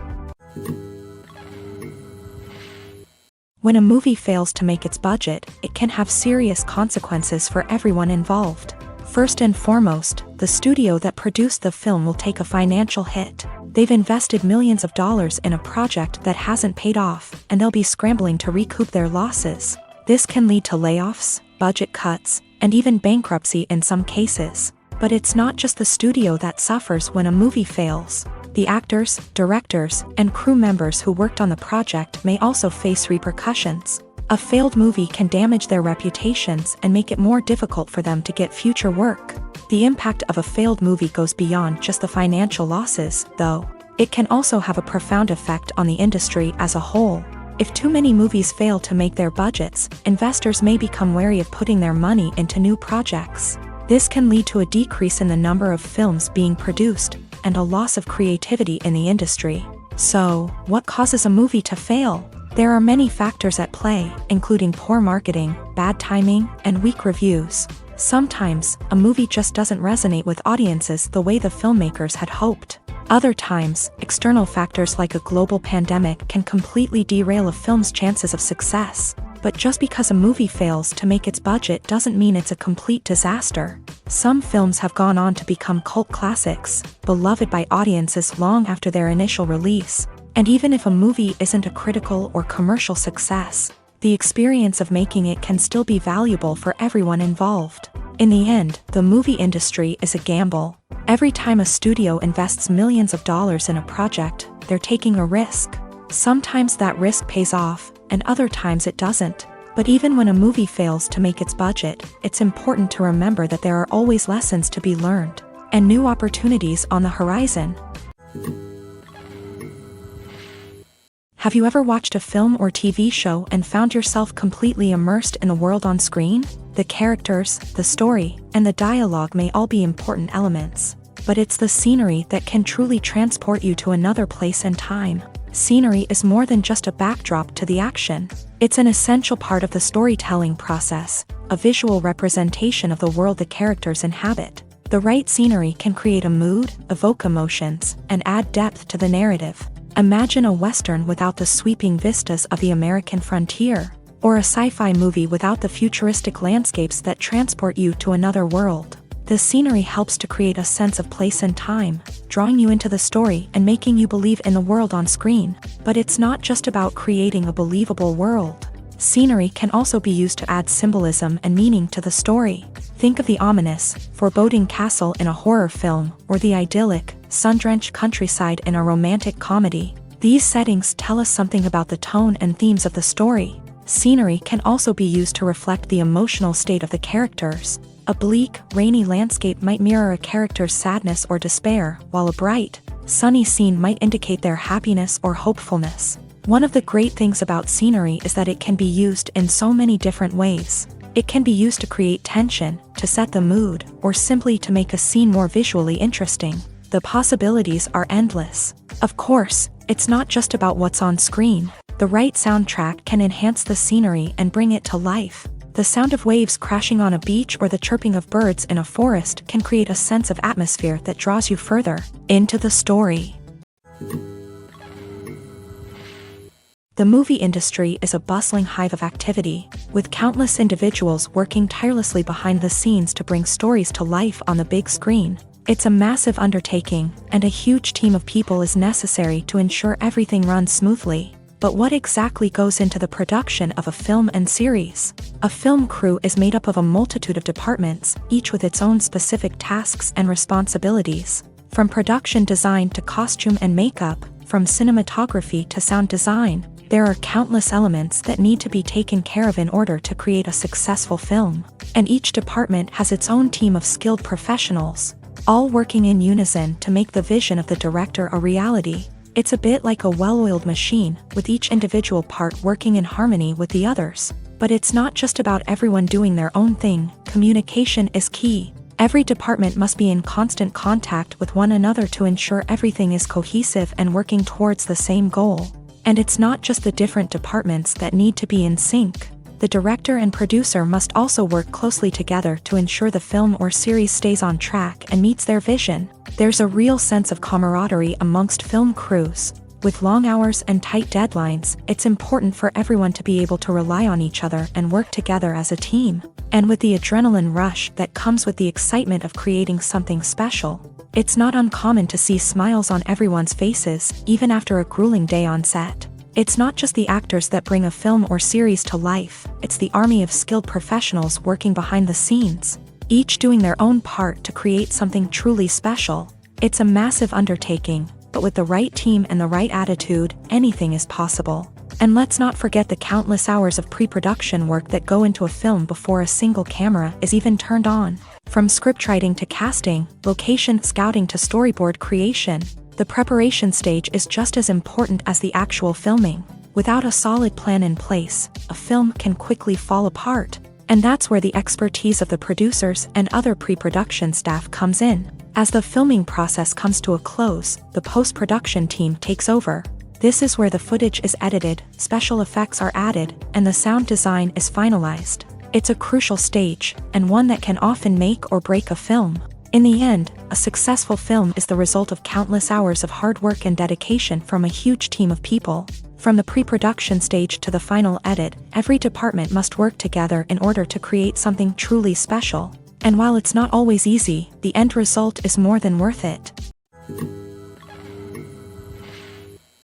Speaker 1: When a movie fails to make its budget, it can have serious consequences for everyone involved. First and foremost, the studio that produced the film will take a financial hit. They've invested millions of dollars in a project that hasn't paid off, and they'll be scrambling to recoup their losses. This can lead to layoffs, budget cuts, and even bankruptcy in some cases. But it's not just the studio that suffers when a movie fails. The actors, directors, and crew members who worked on the project may also face repercussions. A failed movie can damage their reputations and make it more difficult for them to get future work. The impact of a failed movie goes beyond just the financial losses, though. It can also have a profound effect on the industry as a whole. If too many movies fail to make their budgets, investors may become wary of putting their money into new projects. This can lead to a decrease in the number of films being produced, and a loss of creativity in the industry. So, what causes a movie to fail? There are many factors at play, including poor marketing, bad timing, and weak reviews. Sometimes, a movie just doesn't resonate with audiences the way the filmmakers had hoped. Other times, external factors like a global pandemic can completely derail a film's chances of success. But just because a movie fails to make its budget doesn't mean it's a complete disaster. Some films have gone on to become cult classics, beloved by audiences long after their initial release. And even if a movie isn't a critical or commercial success, the experience of making it can still be valuable for everyone involved. In the end, the movie industry is a gamble. Every time a studio invests millions of dollars in a project, they're taking a risk. Sometimes that risk pays off, and other times it doesn't. But even when a movie fails to make its budget, it's important to remember that there are always lessons to be learned, and new opportunities on the horizon. Have you ever watched a film or TV show and found yourself completely immersed in the world on screen? The characters, the story, and the dialogue may all be important elements, but it's the scenery that can truly transport you to another place and time. Scenery is more than just a backdrop to the action. It's an essential part of the storytelling process, a visual representation of the world the characters inhabit. The right scenery can create a mood, evoke emotions, and add depth to the narrative. Imagine a Western without the sweeping vistas of the American frontier, or a sci-fi movie without the futuristic landscapes that transport you to another world. The scenery helps to create a sense of place and time, drawing you into the story and making you believe in the world on screen. But it's not just about creating a believable world. Scenery can also be used to add symbolism and meaning to the story. Think of the ominous, foreboding castle in a horror film, or the idyllic, sun-drenched countryside in a romantic comedy. These settings tell us something about the tone and themes of the story. Scenery can also be used to reflect the emotional state of the characters. A bleak, rainy landscape might mirror a character's sadness or despair, while a bright, sunny scene might indicate their happiness or hopefulness. One of the great things about scenery is that it can be used in so many different ways. It can be used to create tension, to set the mood, or simply to make a scene more visually interesting. The possibilities are endless. Of course, it's not just about what's on screen. The right soundtrack can enhance the scenery and bring it to life. The sound of waves crashing on a beach or the chirping of birds in a forest can create a sense of atmosphere that draws you further into the story. The movie industry is a bustling hive of activity, with countless individuals working tirelessly behind the scenes to bring stories to life on the big screen. It's a massive undertaking, and a huge team of people is necessary to ensure everything runs smoothly. But what exactly goes into the production of a film and series? A film crew is made up of a multitude of departments, each with its own specific tasks and responsibilities. From production design to costume and makeup, from cinematography to sound design, there are countless elements that need to be taken care of in order to create a successful film. And each department has its own team of skilled professionals, all working in unison to make the vision of the director a reality. It's a bit like a well-oiled machine, with each individual part working in harmony with the others. But it's not just about everyone doing their own thing. Communication is key. Every department must be in constant contact with one another to ensure everything is cohesive and working towards the same goal. And it's not just the different departments that need to be in sync. The director and producer must also work closely together to ensure the film or series stays on track and meets their vision. There's a real sense of camaraderie amongst film crews. With long hours and tight deadlines, it's important for everyone to be able to rely on each other and work together as a team. And with the adrenaline rush that comes with the excitement of creating something special, it's not uncommon to see smiles on everyone's faces, even after a grueling day on set. It's not just the actors that bring a film or series to life, it's the army of skilled professionals working behind the scenes, each doing their own part to create something truly special. It's a massive undertaking, but with the right team and the right attitude, anything is possible. And let's not forget the countless hours of pre-production work that go into a film before a single camera is even turned on. From scriptwriting to casting, location scouting to storyboard creation, the preparation stage is just as important as the actual filming. Without a solid plan in place, a film can quickly fall apart. And that's where the expertise of the producers and other pre-production staff comes in. As the filming process comes to a close, the post-production team takes over. This is where the footage is edited, special effects are added, and the sound design is finalized. It's a crucial stage, and one that can often make or break a film. In the end, a successful film is the result of countless hours of hard work and dedication from a huge team of people. From the pre-production stage to the final edit, every department must work together in order to create something truly special. And while it's not always easy, the end result is more than worth it.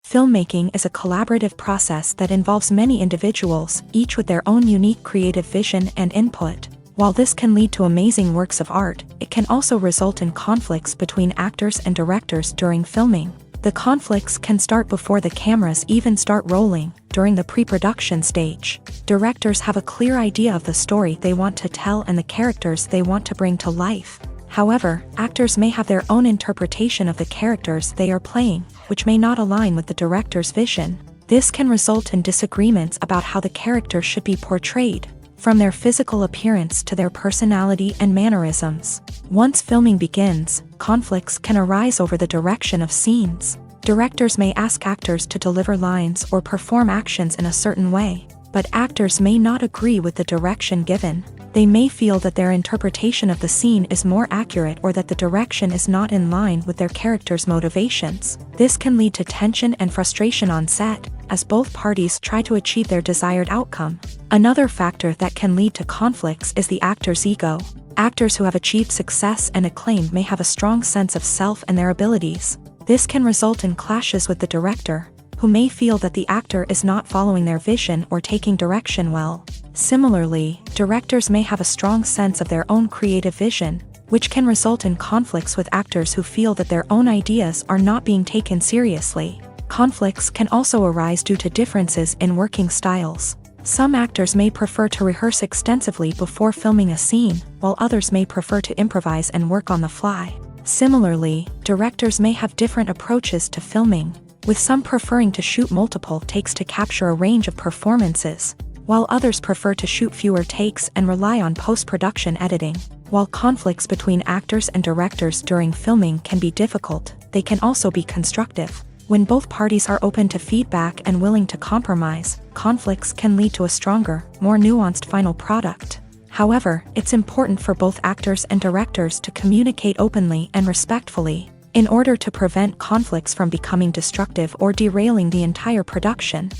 Speaker 1: Filmmaking is a collaborative process that involves many individuals, each with their own unique creative vision and input. While this can lead to amazing works of art, it can also result in conflicts between actors and directors during filming. The conflicts can start before the cameras even start rolling, during the pre-production stage. Directors have a clear idea of the story they want to tell and the characters they want to bring to life. However, actors may have their own interpretation of the characters they are playing, which may not align with the director's vision. This can result in disagreements about how the character should be portrayed, from their physical appearance to their personality and mannerisms. Once filming begins, conflicts can arise over the direction of scenes. Directors may ask actors to deliver lines or perform actions in a certain way, but actors may not agree with the direction given. They may feel that their interpretation of the scene is more accurate or that the direction is not in line with their character's motivations. This can lead to tension and frustration on set, as both parties try to achieve their desired outcome. Another factor that can lead to conflicts is the actor's ego. Actors who have achieved success and acclaim may have a strong sense of self and their abilities. This can result in clashes with the director, who may feel that the actor is not following their vision or taking direction well. Similarly, directors may have a strong sense of their own creative vision, which can result in conflicts with actors who feel that their own ideas are not being taken seriously. Conflicts can also arise due to differences in working styles. Some actors may prefer to rehearse extensively before filming a scene, while others may prefer to improvise and work on the fly. Similarly, directors may have different approaches to filming, with some preferring to shoot multiple takes to capture a range of performances, while others prefer to shoot fewer takes and rely on post-production editing. While conflicts between actors and directors during filming can be difficult, they can also be constructive. When both parties are open to feedback and willing to compromise, conflicts can lead to a stronger, more nuanced final product. However, it's important for both actors and directors to communicate openly and respectfully, in order to prevent conflicts from becoming destructive or derailing the entire production.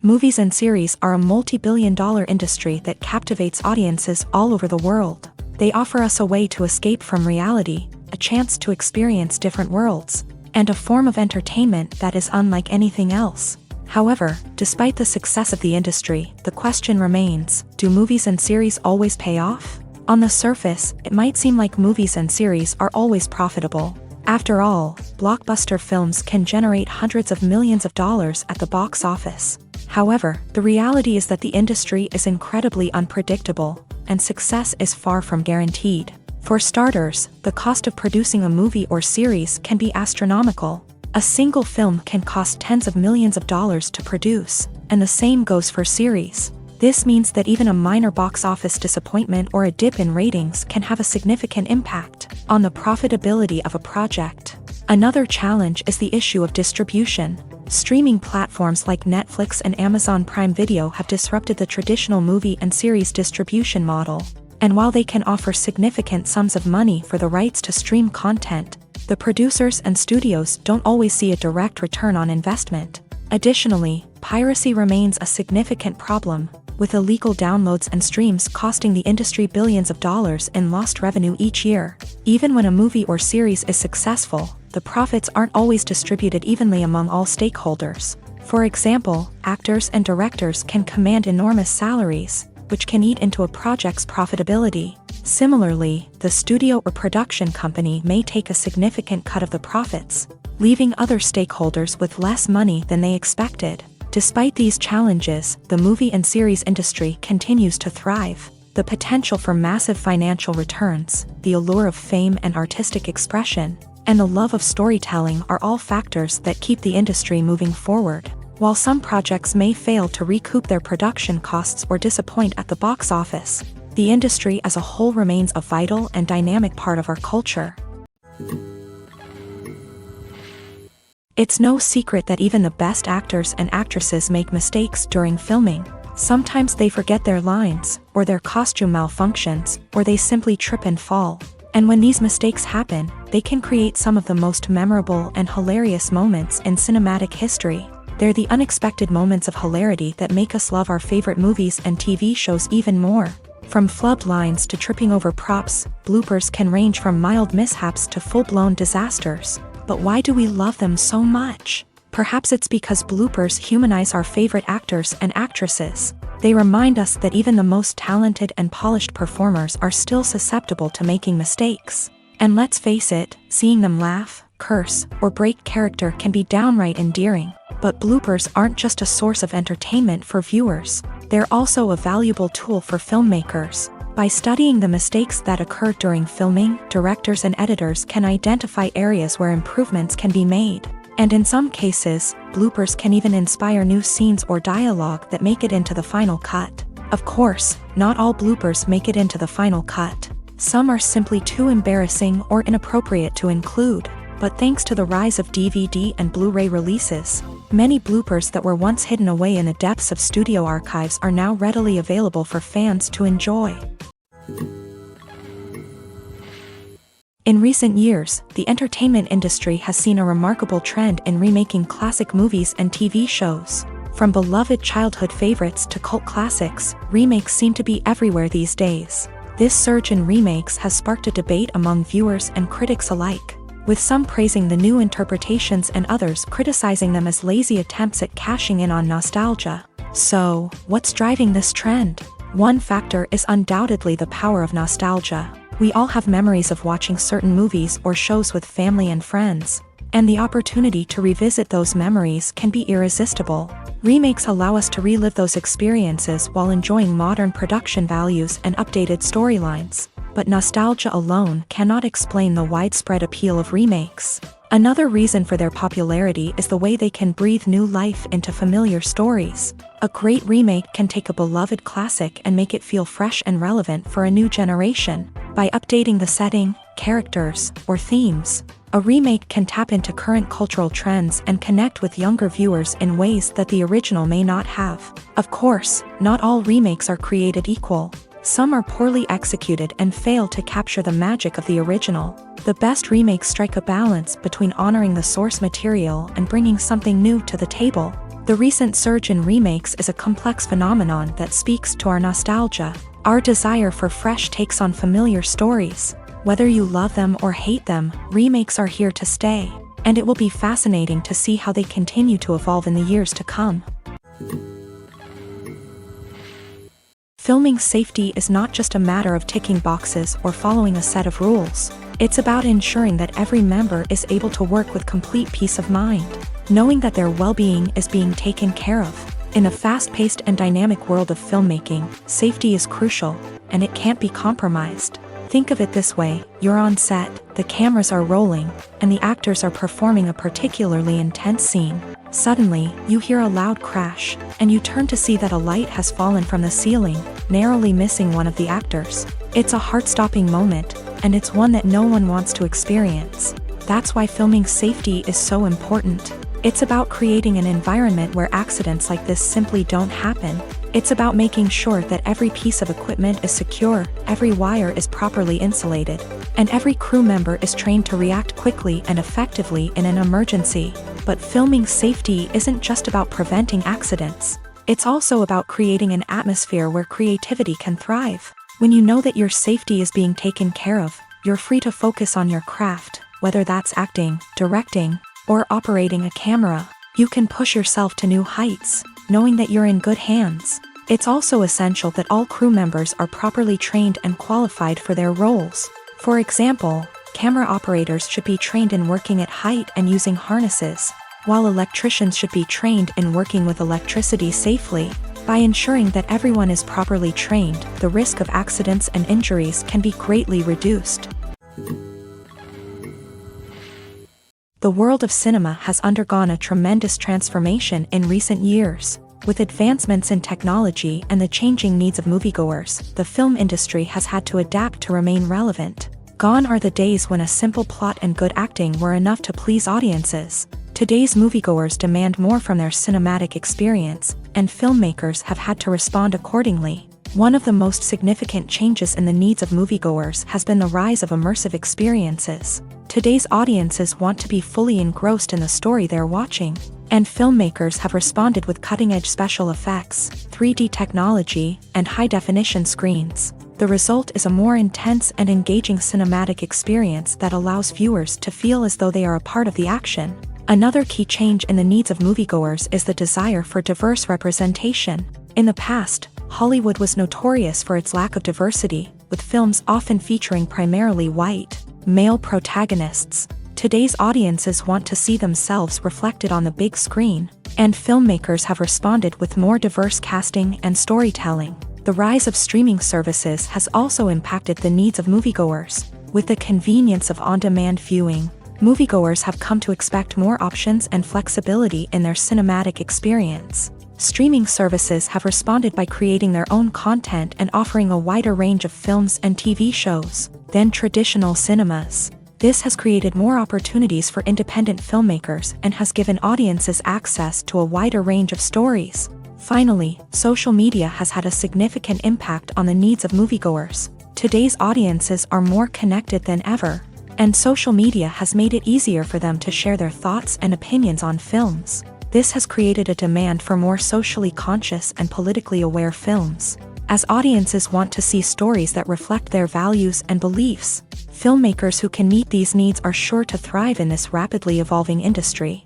Speaker 1: Movies and series are a multi-billion-dollar industry that captivates audiences all over the world. They offer us a way to escape from reality, a chance to experience different worlds, and a form of entertainment that is unlike anything else. However, despite the success of the industry, the question remains, do movies and series always pay off? On the surface, it might seem like movies and series are always profitable. After all, blockbuster films can generate hundreds of millions of dollars at the box office. However, the reality is that the industry is incredibly unpredictable, and success is far from guaranteed. For starters, the cost of producing a movie or series can be astronomical. A single film can cost tens of millions of dollars to produce, and the same goes for series. This means that even a minor box office disappointment or a dip in ratings can have a significant impact on the profitability of a project. Another challenge is the issue of distribution. Streaming platforms like Netflix and Amazon Prime Video have disrupted the traditional movie and series distribution model. And while they can offer significant sums of money for the rights to stream content, the producers and studios don't always see a direct return on investment. Additionally, piracy remains a significant problem, with illegal downloads and streams costing the industry billions of dollars in lost revenue each year. Even when a movie or series is successful, the profits aren't always distributed evenly among all stakeholders. For example, actors and directors can command enormous salaries, which can eat into a project's profitability. Similarly, the studio or production company may take a significant cut of the profits, leaving other stakeholders with less money than they expected. Despite these challenges, the movie and series industry continues to thrive. The potential for massive financial returns, the allure of fame and artistic expression, and the love of storytelling are all factors that keep the industry moving forward. While some projects may fail to recoup their production costs or disappoint at the box office, the industry as a whole remains a vital and dynamic part of our culture. It's no secret that even the best actors and actresses make mistakes during filming. Sometimes they forget their lines, or their costume malfunctions, or they simply trip and fall. And when these mistakes happen, they can create some of the most memorable and hilarious moments in cinematic history. They're the unexpected moments of hilarity that make us love our favorite movies and TV shows even more. From flubbed lines to tripping over props, bloopers can range from mild mishaps to full-blown disasters. But why do we love them so much? Perhaps it's because bloopers humanize our favorite actors and actresses. They remind us that even the most talented and polished performers are still susceptible to making mistakes. And let's face it, seeing them laugh, curse, or break character can be downright endearing. But bloopers aren't just a source of entertainment for viewers. They're also a valuable tool for filmmakers. By studying the mistakes that occur during filming, directors and editors can identify areas where improvements can be made. And in some cases, bloopers can even inspire new scenes or dialogue that make it into the final cut. Of course, not all bloopers make it into the final cut. Some are simply too embarrassing or inappropriate to include. But thanks to the rise of DVD and Blu-ray releases, many bloopers that were once hidden away in the depths of studio archives are now readily available for fans to enjoy. In recent years, the entertainment industry has seen a remarkable trend in remaking classic movies and TV shows. From beloved childhood favorites to cult classics, remakes seem to be everywhere these days. This surge in remakes has sparked a debate among viewers and critics alike. with some praising the new interpretations and others criticizing them as lazy attempts at cashing in on nostalgia. So, what's driving this trend? One factor is undoubtedly the power of nostalgia. We all have memories of watching certain movies or shows with family and friends, and the opportunity to revisit those memories can be irresistible. Remakes allow us to relive those experiences while enjoying modern production values and updated storylines. But nostalgia alone cannot explain the widespread appeal of remakes. Another reason for their popularity is the way they can breathe new life into familiar stories. A great remake can take a beloved classic and make it feel fresh and relevant for a new generation. By updating the setting, characters, or themes, a remake can tap into current cultural trends and connect with younger viewers in ways that the original may not have. Of course, not all remakes are created equal. Some are poorly executed and fail to capture the magic of the original. The best remakes strike a balance between honoring the source material and bringing something new to the table. The recent surge in remakes is a complex phenomenon that speaks to our nostalgia, our desire for fresh takes on familiar stories. Whether you love them or hate them, remakes are here to stay, and it will be fascinating to see how they continue to evolve in the years to come. Filming safety is not just a matter of ticking boxes or following a set of rules. It's about ensuring that every member is able to work with complete peace of mind, knowing that their well-being is being taken care of. In a fast-paced and dynamic world of filmmaking, safety is crucial, and it can't be compromised. Think of it this way: you're on set, the cameras are rolling, and the actors are performing a particularly intense scene. Suddenly, you hear a loud crash, and you turn to see that a light has fallen from the ceiling, narrowly missing one of the actors. It's a heart-stopping moment, and it's one that no one wants to experience. That's why filming safety is so important. It's about creating an environment where accidents like this simply don't happen. It's about making sure that every piece of equipment is secure, every wire is properly insulated, and every crew member is trained to react quickly and effectively in an emergency. But filming safety isn't just about preventing accidents. It's also about creating an atmosphere where creativity can thrive. When you know that your safety is being taken care of, you're free to focus on your craft, whether that's acting, directing, or operating a camera. You can push yourself to new heights, knowing that you're in good hands. It's also essential that all crew members are properly trained and qualified for their roles. For example, camera operators should be trained in working at height and using harnesses, while electricians should be trained in working with electricity safely. By ensuring that everyone is properly trained, the risk of accidents and injuries can be greatly reduced. The world of cinema has undergone a tremendous transformation in recent years. With advancements in technology and the changing needs of moviegoers, the film industry has had to adapt to remain relevant. Gone are the days when a simple plot and good acting were enough to please audiences. Today's moviegoers demand more from their cinematic experience, and filmmakers have had to respond accordingly. One of the most significant changes in the needs of moviegoers has been the rise of immersive experiences. Today's audiences want to be fully engrossed in the story they're watching, and filmmakers have responded with cutting-edge special effects, 3D technology, and high-definition screens. The result is a more intense and engaging cinematic experience that allows viewers to feel as though they are a part of the action. Another key change in the needs of moviegoers is the desire for diverse representation. In the past, Hollywood was notorious for its lack of diversity, with films often featuring primarily white, male protagonists. Today's audiences want to see themselves reflected on the big screen, and filmmakers have responded with more diverse casting and storytelling. The rise of streaming services has also impacted the needs of moviegoers. With the convenience of on-demand viewing, moviegoers have come to expect more options and flexibility in their cinematic experience. Streaming services have responded by creating their own content and offering a wider range of films and TV shows than traditional cinemas. This has created more opportunities for independent filmmakers and has given audiences access to a wider range of stories. Finally, social media has had a significant impact on the needs of moviegoers. Today's audiences are more connected than ever, and social media has made it easier for them to share their thoughts and opinions on films. This has created a demand for more socially conscious and politically aware films. as audiences want to see stories that reflect their values and beliefs. Filmmakers who can meet these needs are sure to thrive in this rapidly evolving industry.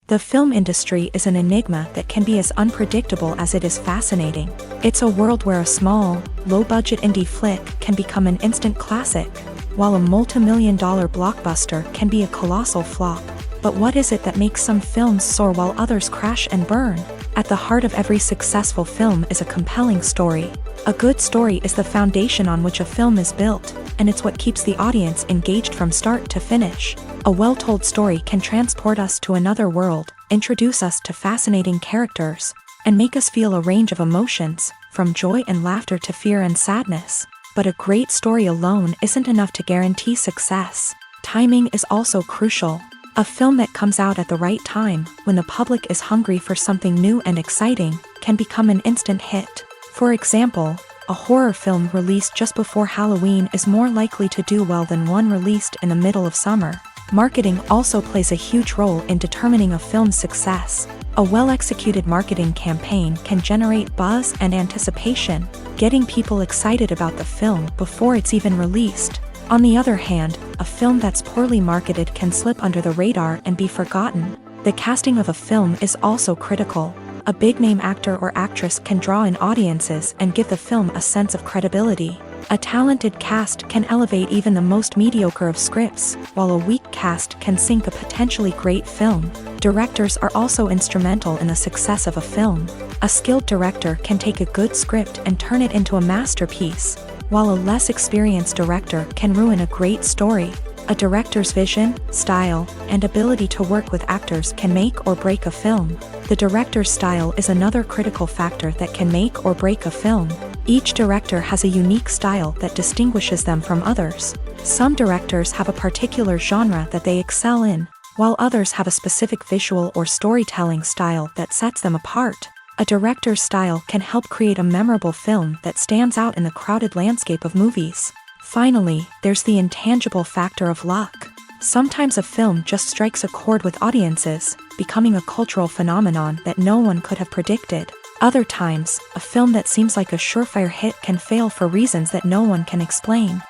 Speaker 1: The film industry is an enigma that can be as unpredictable as it is fascinating. It's a world where a small, low-budget indie flick can become an instant classic, while a multi-million-dollar blockbuster can be a colossal flop. But what is it that makes some films soar while others crash and burn? At the heart of every successful film is a compelling story. A good story is the foundation on which a film is built, and it's what keeps the audience engaged from start to finish. A well-told story can transport us to another world, introduce us to fascinating characters, and make us feel a range of emotions, from joy and laughter to fear and sadness. But a great story alone isn't enough to guarantee success. Timing is also crucial. A film that comes out at the right time, when the public is hungry for something new and exciting, can become an instant hit. For example, a horror film released just before Halloween is more likely to do well than one released in the middle of summer. Marketing also plays a huge role in determining a film's success. A well-executed marketing campaign can generate buzz and anticipation, getting people excited about the film before it's even released. On the other hand, a film that's poorly marketed can slip under the radar and be forgotten. The casting of a film is also critical. A big-name actor or actress can draw in audiences and give the film a sense of credibility. A talented cast can elevate even the most mediocre of scripts, while a weak cast can sink a potentially great film. Directors are also instrumental in the success of a film. A skilled director can take a good script and turn it into a masterpiece, while a less experienced director can ruin a great story. A director's vision, style, and ability to work with actors can make or break a film. The director's style is another critical factor that can make or break a film. Each director has a unique style that distinguishes them from others. Some directors have a particular genre that they excel in, while others have a specific visual or storytelling style that sets them apart. A director's style can help create a memorable film that stands out in the crowded landscape of movies. Finally, there's the intangible factor of luck. Sometimes a film just strikes a chord with audiences, becoming a cultural phenomenon that no one could have predicted. Other times, a film that seems like a surefire hit can fail for reasons that no one can explain.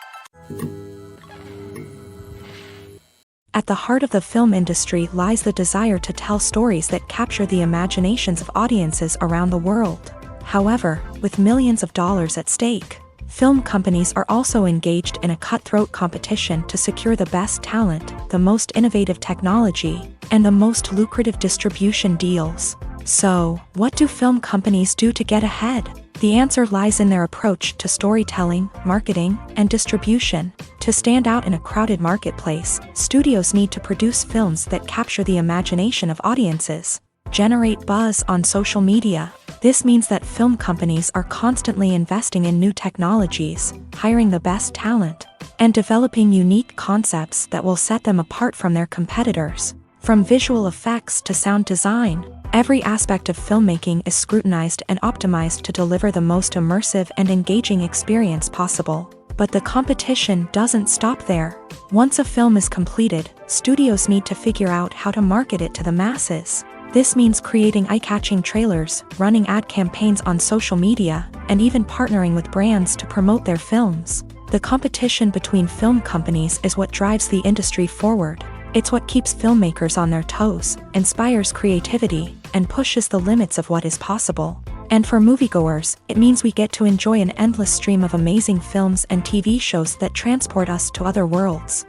Speaker 1: At the heart of the film industry lies the desire to tell stories that capture the imaginations of audiences around the world. However, with millions of dollars at stake, film companies are also engaged in a cutthroat competition to secure the best talent, the most innovative technology, and the most lucrative distribution deals. So, what do film companies do to get ahead? The answer lies in their approach to storytelling, marketing, and distribution. To stand out in a crowded marketplace, studios need to produce films that capture the imagination of audiences, generate buzz on social media. This means that film companies are constantly investing in new technologies, hiring the best talent, and developing unique concepts that will set them apart from their competitors. From visual effects to sound design, every aspect of filmmaking is scrutinized and optimized to deliver the most immersive and engaging experience possible. But the competition doesn't stop there. Once a film is completed, studios need to figure out how to market it to the masses. This means creating eye-catching trailers, running ad campaigns on social media, and even partnering with brands to promote their films. The competition between film companies is what drives the industry forward. It's what keeps filmmakers on their toes, inspires creativity, and pushes the limits of what is possible. And for moviegoers, it means we get to enjoy an endless stream of amazing films and TV shows that transport us to other worlds.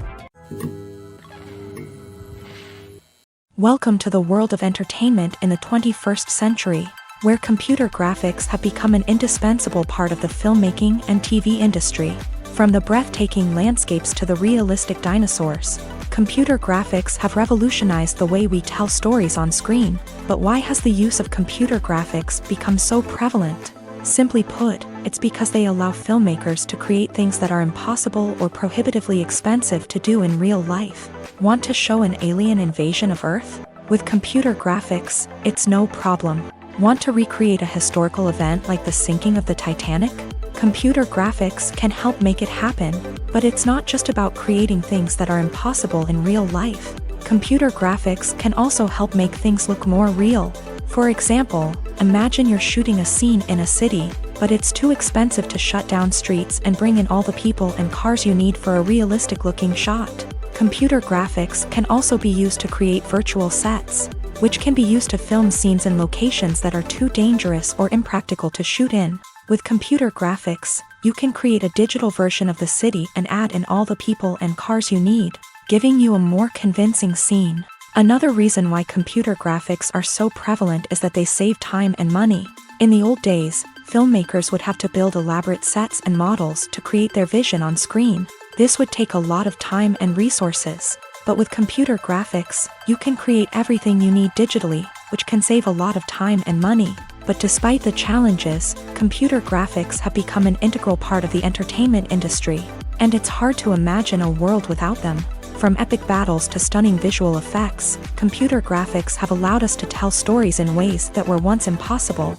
Speaker 1: Welcome to the world of entertainment in the 21st century, where computer graphics have become an indispensable part of the filmmaking and TV industry. From the breathtaking landscapes to the realistic dinosaurs, computer graphics have revolutionized the way we tell stories on screen. But why has the use of computer graphics become so prevalent? Simply put, it's because they allow filmmakers to create things that are impossible or prohibitively expensive to do in real life. Want to show an alien invasion of Earth? With computer graphics, it's no problem. Want to recreate a historical event like the sinking of the Titanic? Computer graphics can help make it happen. But it's not just about creating things that are impossible in real life. Computer graphics can also help make things look more real. For example, Imagine you're shooting a scene in a city, but it's too expensive to shut down streets and bring in all the people and cars you need for a realistic-looking shot. Computer graphics can also be used to create virtual sets, which can be used to film scenes in locations that are too dangerous or impractical to shoot in. With computer graphics, you can create a digital version of the city and add in all the people and cars you need, giving you a more convincing scene. Another reason why computer graphics are so prevalent is that they save time and money. In the old days, filmmakers would have to build elaborate sets and models to create their vision on screen. This would take a lot of time and resources. But with computer graphics, you can create everything you need digitally, which can save a lot of time and money. But despite the challenges, computer graphics have become an integral part of the entertainment industry, and it's hard to imagine a world without them. From epic battles to stunning visual effects, computer graphics have allowed us to tell stories in ways that were once impossible.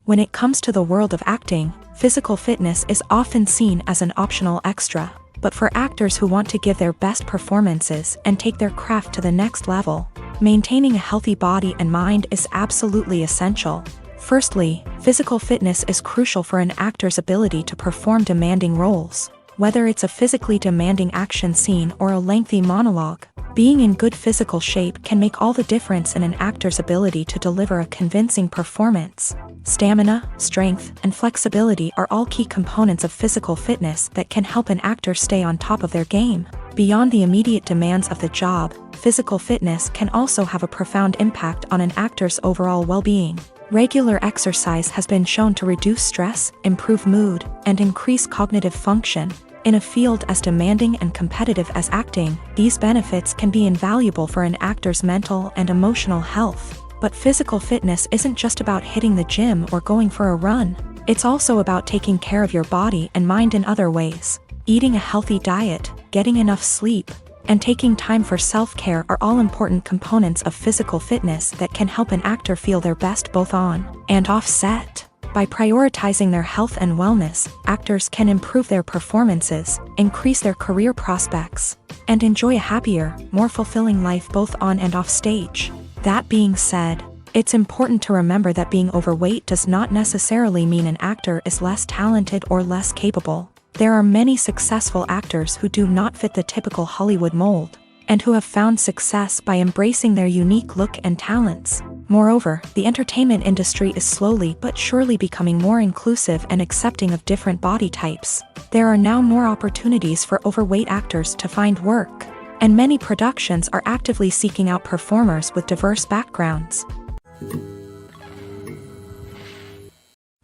Speaker 1: When it comes to the world of acting, physical fitness is often seen as an optional extra. But for actors who want to give their best performances and take their craft to the next level, maintaining a healthy body and mind is absolutely essential. Firstly, physical fitness is crucial for an actor's ability to perform demanding roles. Whether it's a physically demanding action scene or a lengthy monologue, being in good physical shape can make all the difference in an actor's ability to deliver a convincing performance. Stamina, strength, and flexibility are all key components of physical fitness that can help an actor stay on top of their game. Beyond the immediate demands of the job, physical fitness can also have a profound impact on an actor's overall well-being. Regular exercise has been shown to reduce stress, improve mood, and increase cognitive function. In a field as demanding and competitive as acting, these benefits can be invaluable for an actor's mental and emotional health. But physical fitness isn't just about hitting the gym or going for a run. It's also about taking care of your body and mind in other ways. Eating a healthy diet, getting enough sleep, and taking time for self-care are all important components of physical fitness that can help an actor feel their best both on and off set. By prioritizing their health and wellness, actors can improve their performances, increase their career prospects, and enjoy a happier, more fulfilling life both on and off stage. That being said, it's important to remember that being overweight does not necessarily mean an actor is less talented or less capable. There are many successful actors who do not fit the typical Hollywood mold, and who have found success by embracing their unique look and talents. Moreover, the entertainment industry is slowly but surely becoming more inclusive and accepting of different body types. There are now more opportunities for overweight actors to find work, and many productions are actively seeking out performers with diverse backgrounds.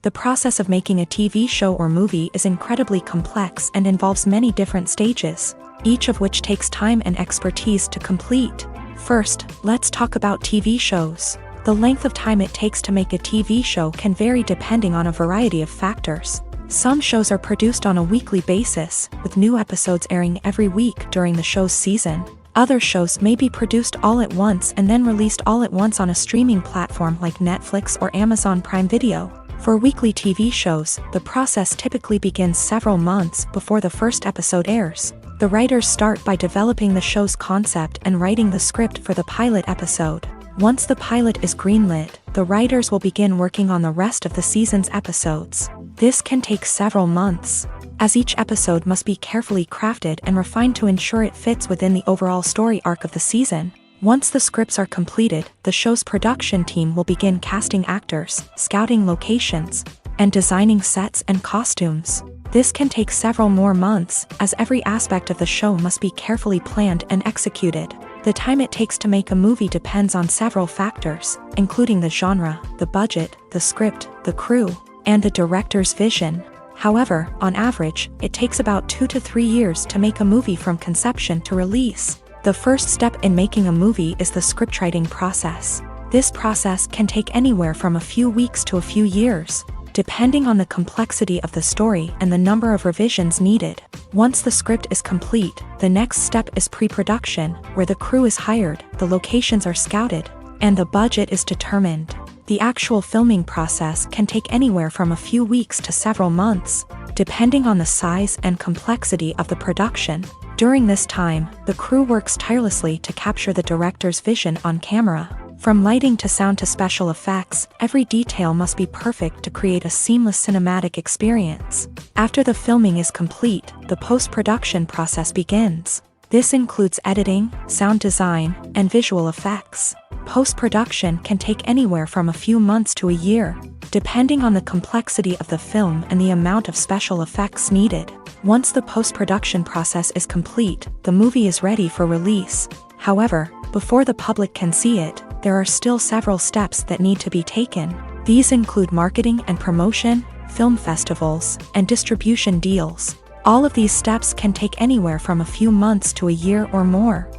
Speaker 1: The process of making a TV show or movie is incredibly complex and involves many different stages, each of which takes time and expertise to complete. First, let's talk about TV shows. The length of time it takes to make a TV show can vary depending on a variety of factors. Some shows are produced on a weekly basis, with new episodes airing every week during the show's season. Other shows may be produced all at once and then released all at once on a streaming platform like Netflix or Amazon Prime Video. For weekly TV shows, the process typically begins several months before the first episode airs. The writers start by developing the show's concept and writing the script for the pilot episode. Once the pilot is greenlit, the writers will begin working on the rest of the season's episodes. This can take several months, as each episode must be carefully crafted and refined to ensure it fits within the overall story arc of the season. Once the scripts are completed, the show's production team will begin casting actors, scouting locations, and designing sets and costumes. This can take several more months, as every aspect of the show must be carefully planned and executed. The time it takes to make a movie depends on several factors, including the genre, the budget, the script, the crew, and the director's vision. However, on average, it takes about 2 to 3 years to make a movie from conception to release. The first step in making a movie is the scriptwriting process. This process can take anywhere from a few weeks to a few years, depending on the complexity of the story and the number of revisions needed. Once the script is complete, the next step is pre-production, where the crew is hired, the locations are scouted, and the budget is determined. The actual filming process can take anywhere from a few weeks to several months, depending on the size and complexity of the production. During this time, the crew works tirelessly to capture the director's vision on camera. From lighting to sound to special effects, every detail must be perfect to create a seamless cinematic experience. After the filming is complete, the post-production process begins. This includes editing, sound design, and visual effects. Post-production can take anywhere from a few months to a year, depending on the complexity of the film and the amount of special effects needed. Once the post-production process is complete, the movie is ready for release. However, before the public can see it, there are still several steps that need to be taken. These include marketing and promotion, film festivals, and distribution deals. All of these steps can take anywhere from a few months to a year or more.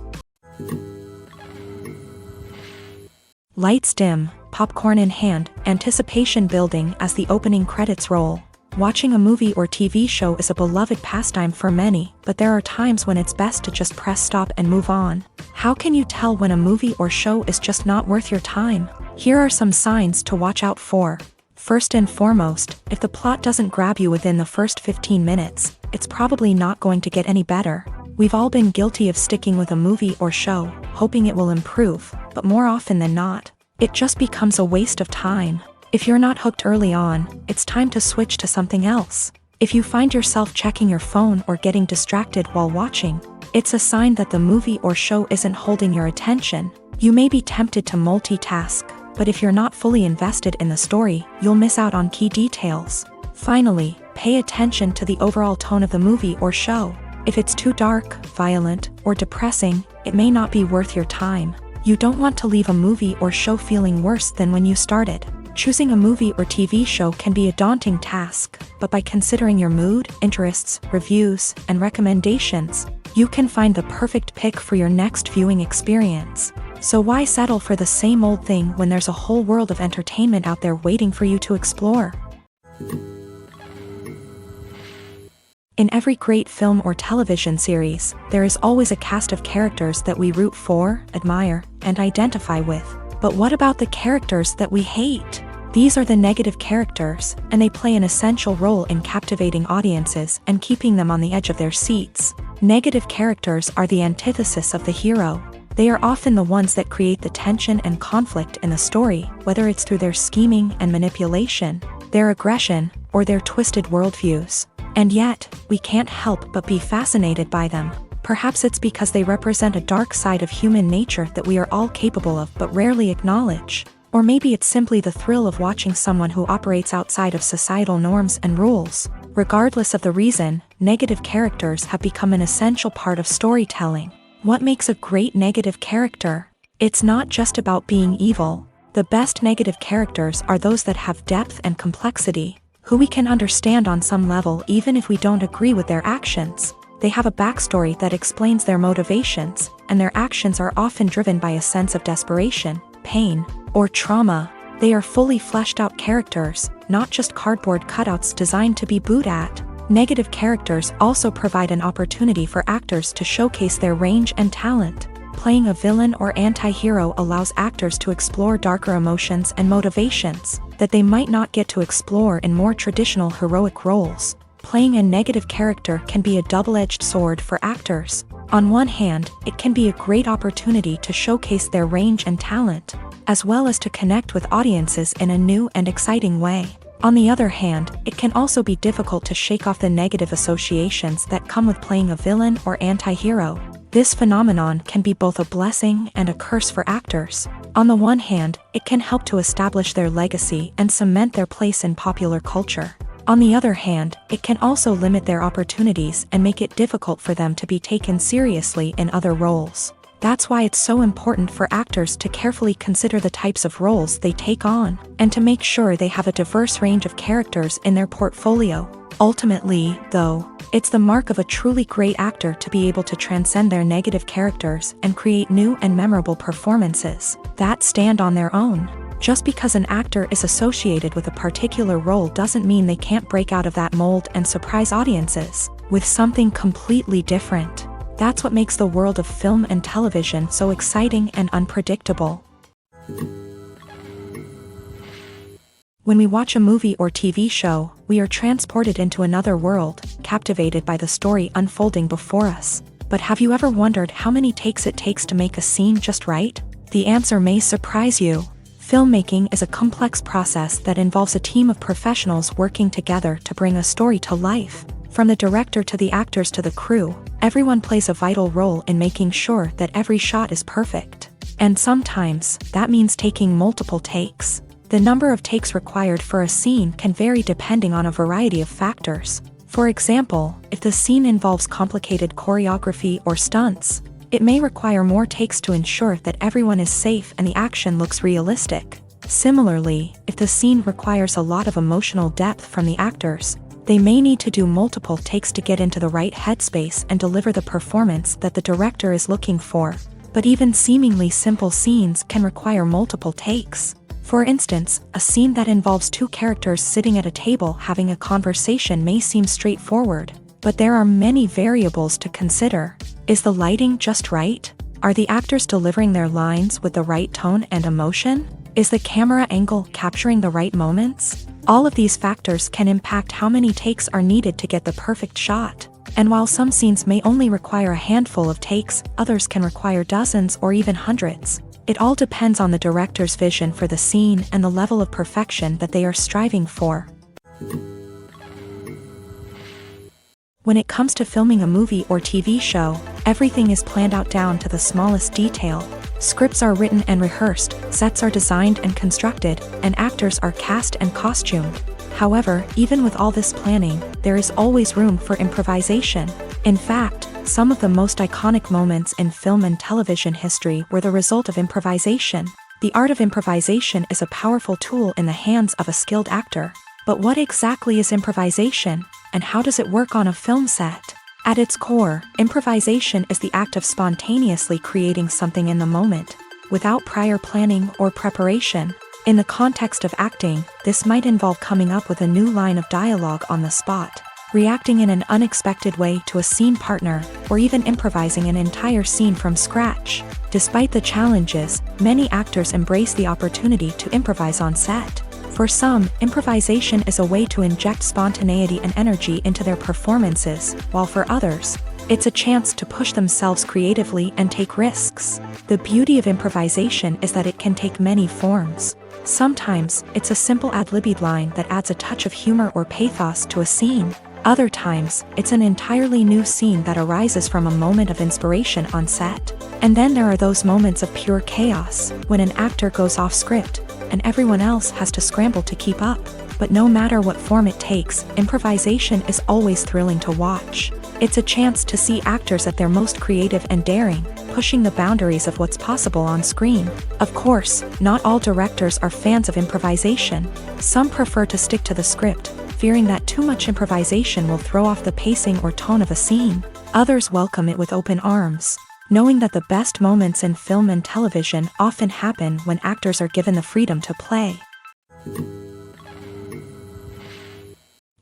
Speaker 1: Lights dim, popcorn in hand, anticipation building as the opening credits roll. Watching a movie or TV show is a beloved pastime for many, but there are times when it's best to just press stop and move on. How can you tell when a movie or show is just not worth your time? Here are some signs to watch out for. First and foremost, if the plot doesn't grab you within the first 15 minutes, it's probably not going to get any better. We've all been guilty of sticking with a movie or show, hoping it will improve, but more often than not, it just becomes a waste of time. If you're not hooked early on, it's time to switch to something else. If you find yourself checking your phone or getting distracted while watching, it's a sign that the movie or show isn't holding your attention. You may be tempted to multitask, but if you're not fully invested in the story, you'll miss out on key details. Finally, pay attention to the overall tone of the movie or show. If it's too dark, violent, or depressing, it may not be worth your time. You don't want to leave a movie or show feeling worse than when you started. Choosing a movie or TV show can be a daunting task, but by considering your mood, interests, reviews, and recommendations, you can find the perfect pick for your next viewing experience. So why settle for the same old thing when there's a whole world of entertainment out there waiting for you to explore? In every great film or television series, there is always a cast of characters that we root for, admire, and identify with. But what about the characters that we hate? These are the negative characters, and they play an essential role in captivating audiences and keeping them on the edge of their seats. Negative characters are the antithesis of the hero. They are often the ones that create the tension and conflict in the story, whether it's through their scheming and manipulation, their aggression, or their twisted worldviews. And yet, we can't help but be fascinated by them. Perhaps it's because they represent a dark side of human nature that we are all capable of but rarely acknowledge. Or maybe it's simply the thrill of watching someone who operates outside of societal norms and rules. Regardless of the reason, negative characters have become an essential part of storytelling. What makes a great negative character? It's not just about being evil. The best negative characters are those that have depth and complexity, who we can understand on some level even if we don't agree with their actions. They have a backstory that explains their motivations, and their actions are often driven by a sense of desperation, pain, or trauma. They are fully fleshed out characters, not just cardboard cutouts designed to be booed at. Negative characters also provide an opportunity for actors to showcase their range and talent. Playing a villain or anti-hero allows actors to explore darker emotions and motivations that they might not get to explore in more traditional heroic roles. Playing a negative character can be a double-edged sword for actors. On one hand, it can be a great opportunity to showcase their range and talent, as well as to connect with audiences in a new and exciting way. On the other hand, it can also be difficult to shake off the negative associations that come with playing a villain or anti-hero. This phenomenon can be both a blessing and a curse for actors. On the one hand, it can help to establish their legacy and cement their place in popular culture. On the other hand, it can also limit their opportunities and make it difficult for them to be taken seriously in other roles. That's why it's so important for actors to carefully consider the types of roles they take on, and to make sure they have a diverse range of characters in their portfolio. Ultimately, though, it's the mark of a truly great actor to be able to transcend their negative characters and create new and memorable performances that stand on their own. Just because an actor is associated with a particular role doesn't mean they can't break out of that mold and surprise audiences with something completely different. That's what makes the world of film and television so exciting and unpredictable. When we watch a movie or TV show, we are transported into another world, captivated by the story unfolding before us. But have you ever wondered how many takes it takes to make a scene just right? The answer may surprise you. Filmmaking is a complex process that involves a team of professionals working together to bring a story to life. From the director to the actors to the crew, everyone plays a vital role in making sure that every shot is perfect. And sometimes, that means taking multiple takes. The number of takes required for a scene can vary depending on a variety of factors. For example, if the scene involves complicated choreography or stunts, it may require more takes to ensure that everyone is safe and the action looks realistic. Similarly, if the scene requires a lot of emotional depth from the actors, they may need to do multiple takes to get into the right headspace and deliver the performance that the director is looking for. But even seemingly simple scenes can require multiple takes. For instance, a scene that involves two characters sitting at a table having a conversation may seem straightforward, but there are many variables to consider. Is the lighting just right? Are the actors delivering their lines with the right tone and emotion? Is the camera angle capturing the right moments? All of these factors can impact how many takes are needed to get the perfect shot. And while some scenes may only require a handful of takes, others can require dozens or even hundreds. It all depends on the director's vision for the scene and the level of perfection that they are striving for. When it comes to filming a movie or TV show, everything is planned out down to the smallest detail. Scripts are written and rehearsed, sets are designed and constructed, and actors are cast and costumed. However, even with all this planning, there is always room for improvisation. In fact, some of the most iconic moments in film and television history were the result of improvisation. The art of improvisation is a powerful tool in the hands of a skilled actor. But what exactly is improvisation, and how does it work on a film set? At its core, improvisation is the act of spontaneously creating something in the moment, without prior planning or preparation. In the context of acting, this might involve coming up with a new line of dialogue on the spot, reacting in an unexpected way to a scene partner, or even improvising an entire scene from scratch. Despite the challenges, many actors embrace the opportunity to improvise on set. For some, improvisation is a way to inject spontaneity and energy into their performances, while for others, it's a chance to push themselves creatively and take risks. The beauty of improvisation is that it can take many forms. Sometimes, it's a simple ad-libbed line that adds a touch of humor or pathos to a scene. Other times, it's an entirely new scene that arises from a moment of inspiration on set. And then there are those moments of pure chaos, when an actor goes off script, and everyone else has to scramble to keep up. But no matter what form it takes, improvisation is always thrilling to watch. It's a chance to see actors at their most creative and daring, pushing the boundaries of what's possible on screen. Of course, not all directors are fans of improvisation. Some prefer to stick to the script, fearing that too much improvisation will throw off the pacing or tone of a scene. Others welcome it with open arms, knowing that the best moments in film and television often happen when actors are given the freedom to play.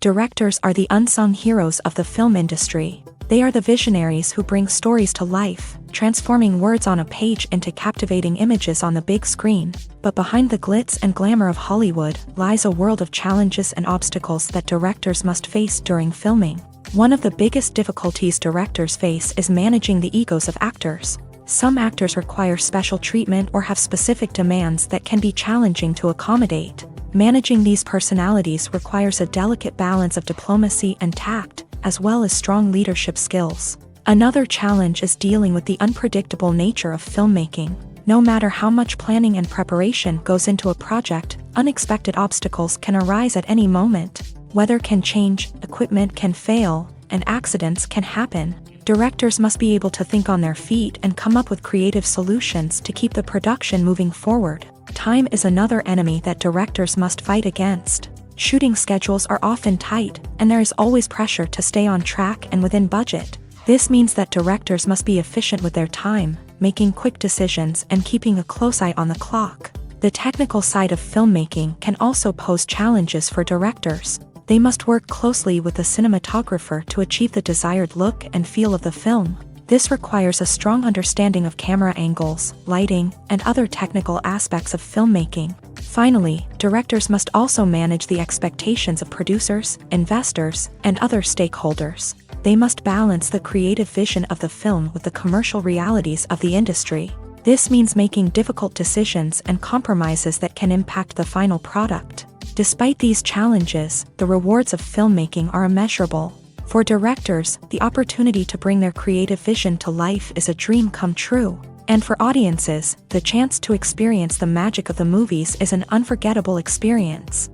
Speaker 1: Directors are the unsung heroes of the film industry. They are the visionaries who bring stories to life, transforming words on a page into captivating images on the big screen. But behind the glitz and glamour of Hollywood lies a world of challenges and obstacles that directors must face during filming. One of the biggest difficulties directors face is managing the egos of actors. Some actors require special treatment or have specific demands that can be challenging to accommodate. Managing these personalities requires a delicate balance of diplomacy and tact, as well as strong leadership skills. Another challenge is dealing with the unpredictable nature of filmmaking. No matter how much planning and preparation goes into a project, unexpected obstacles can arise at any moment. Weather can change, equipment can fail, and accidents can happen. Directors must be able to think on their feet and come up with creative solutions to keep the production moving forward. Time is another enemy that directors must fight against. Shooting schedules are often tight, and there is always pressure to stay on track and within budget. This means that directors must be efficient with their time, making quick decisions and keeping a close eye on the clock. The technical side of filmmaking can also pose challenges for directors. They must work closely with the cinematographer to achieve the desired look and feel of the film. This requires a strong understanding of camera angles, lighting, and other technical aspects of filmmaking. Finally, directors must also manage the expectations of producers, investors, and other stakeholders. They must balance the creative vision of the film with the commercial realities of the industry. This means making difficult decisions and compromises that can impact the final product. Despite these challenges, the rewards of filmmaking are immeasurable. For directors, the opportunity to bring their creative vision to life is a dream come true. And for audiences, the chance to experience the magic of the movies is an unforgettable experience.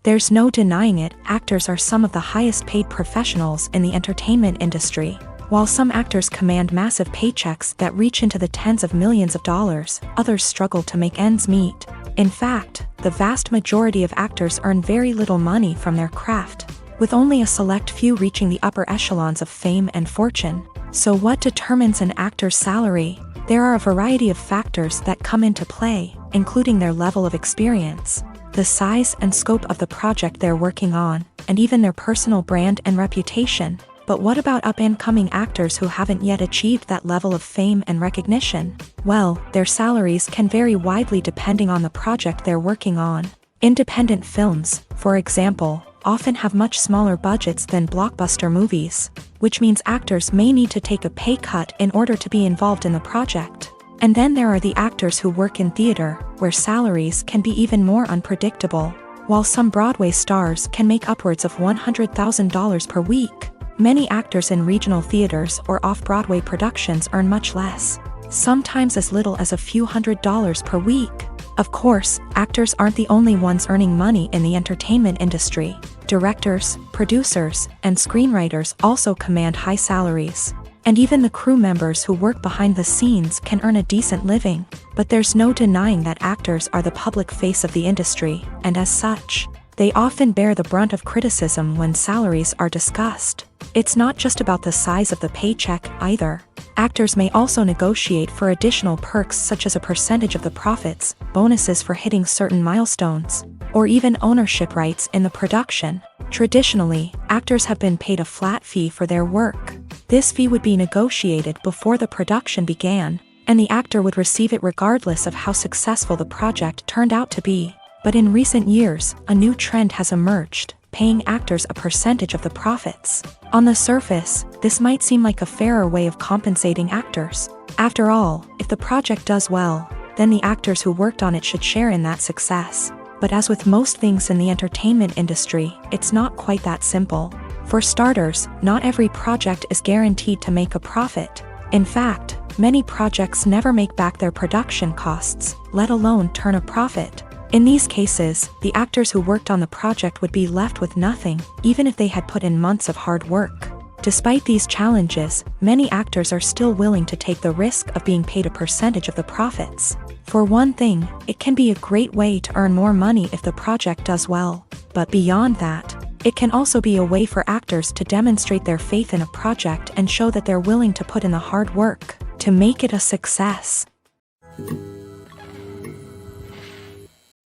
Speaker 1: There's no denying it, actors are some of the highest paid professionals in the entertainment industry. While some actors command massive paychecks that reach into the tens of millions of dollars, others struggle to make ends meet. In fact, the vast majority of actors earn very little money from their craft, with only a select few reaching the upper echelons of fame and fortune. So what determines an actor's salary? There are a variety of factors that come into play, including their level of experience, the size and scope of the project they're working on, and even their personal brand and reputation. But what about up-and-coming actors who haven't yet achieved that level of fame and recognition? Well, their salaries can vary widely depending on the project they're working on. Independent films, for example, often have much smaller budgets than blockbuster movies, which means actors may need to take a pay cut in order to be involved in the project. And then there are the actors who work in theater, where salaries can be even more unpredictable. While some Broadway stars can make upwards of $100,000 per week, many actors in regional theaters or off-Broadway productions earn much less, sometimes as little as a few $100s per week. Of course, actors aren't the only ones earning money in the entertainment industry. Directors, producers, and screenwriters also command high salaries. And even the crew members who work behind the scenes can earn a decent living. But there's no denying that actors are the public face of the industry, and as such, they often bear the brunt of criticism when salaries are discussed. It's not just about the size of the paycheck, either. Actors may also negotiate for additional perks such as a percentage of the profits, bonuses for hitting certain milestones, or even ownership rights in the production. Traditionally, actors have been paid a flat fee for their work. This fee would be negotiated before the production began, and the actor would receive it regardless of how successful the project turned out to be. But in recent years, a new trend has emerged, paying actors a percentage of the profits. On the surface, this might seem like a fairer way of compensating actors. After all, if the project does well, then the actors who worked on it should share in that success. But as with most things in the entertainment industry, it's not quite that simple. For starters, not every project is guaranteed to make a profit. In fact, many projects never make back their production costs, let alone turn a profit. In these cases, the actors who worked on the project would be left with nothing, even if they had put in months of hard work. Despite these challenges, many actors are still willing to take the risk of being paid a percentage of the profits. For one thing, it can be a great way to earn more money if the project does well. But beyond that, it can also be a way for actors to demonstrate their faith in a project and show that they're willing to put in the hard work to make it a success.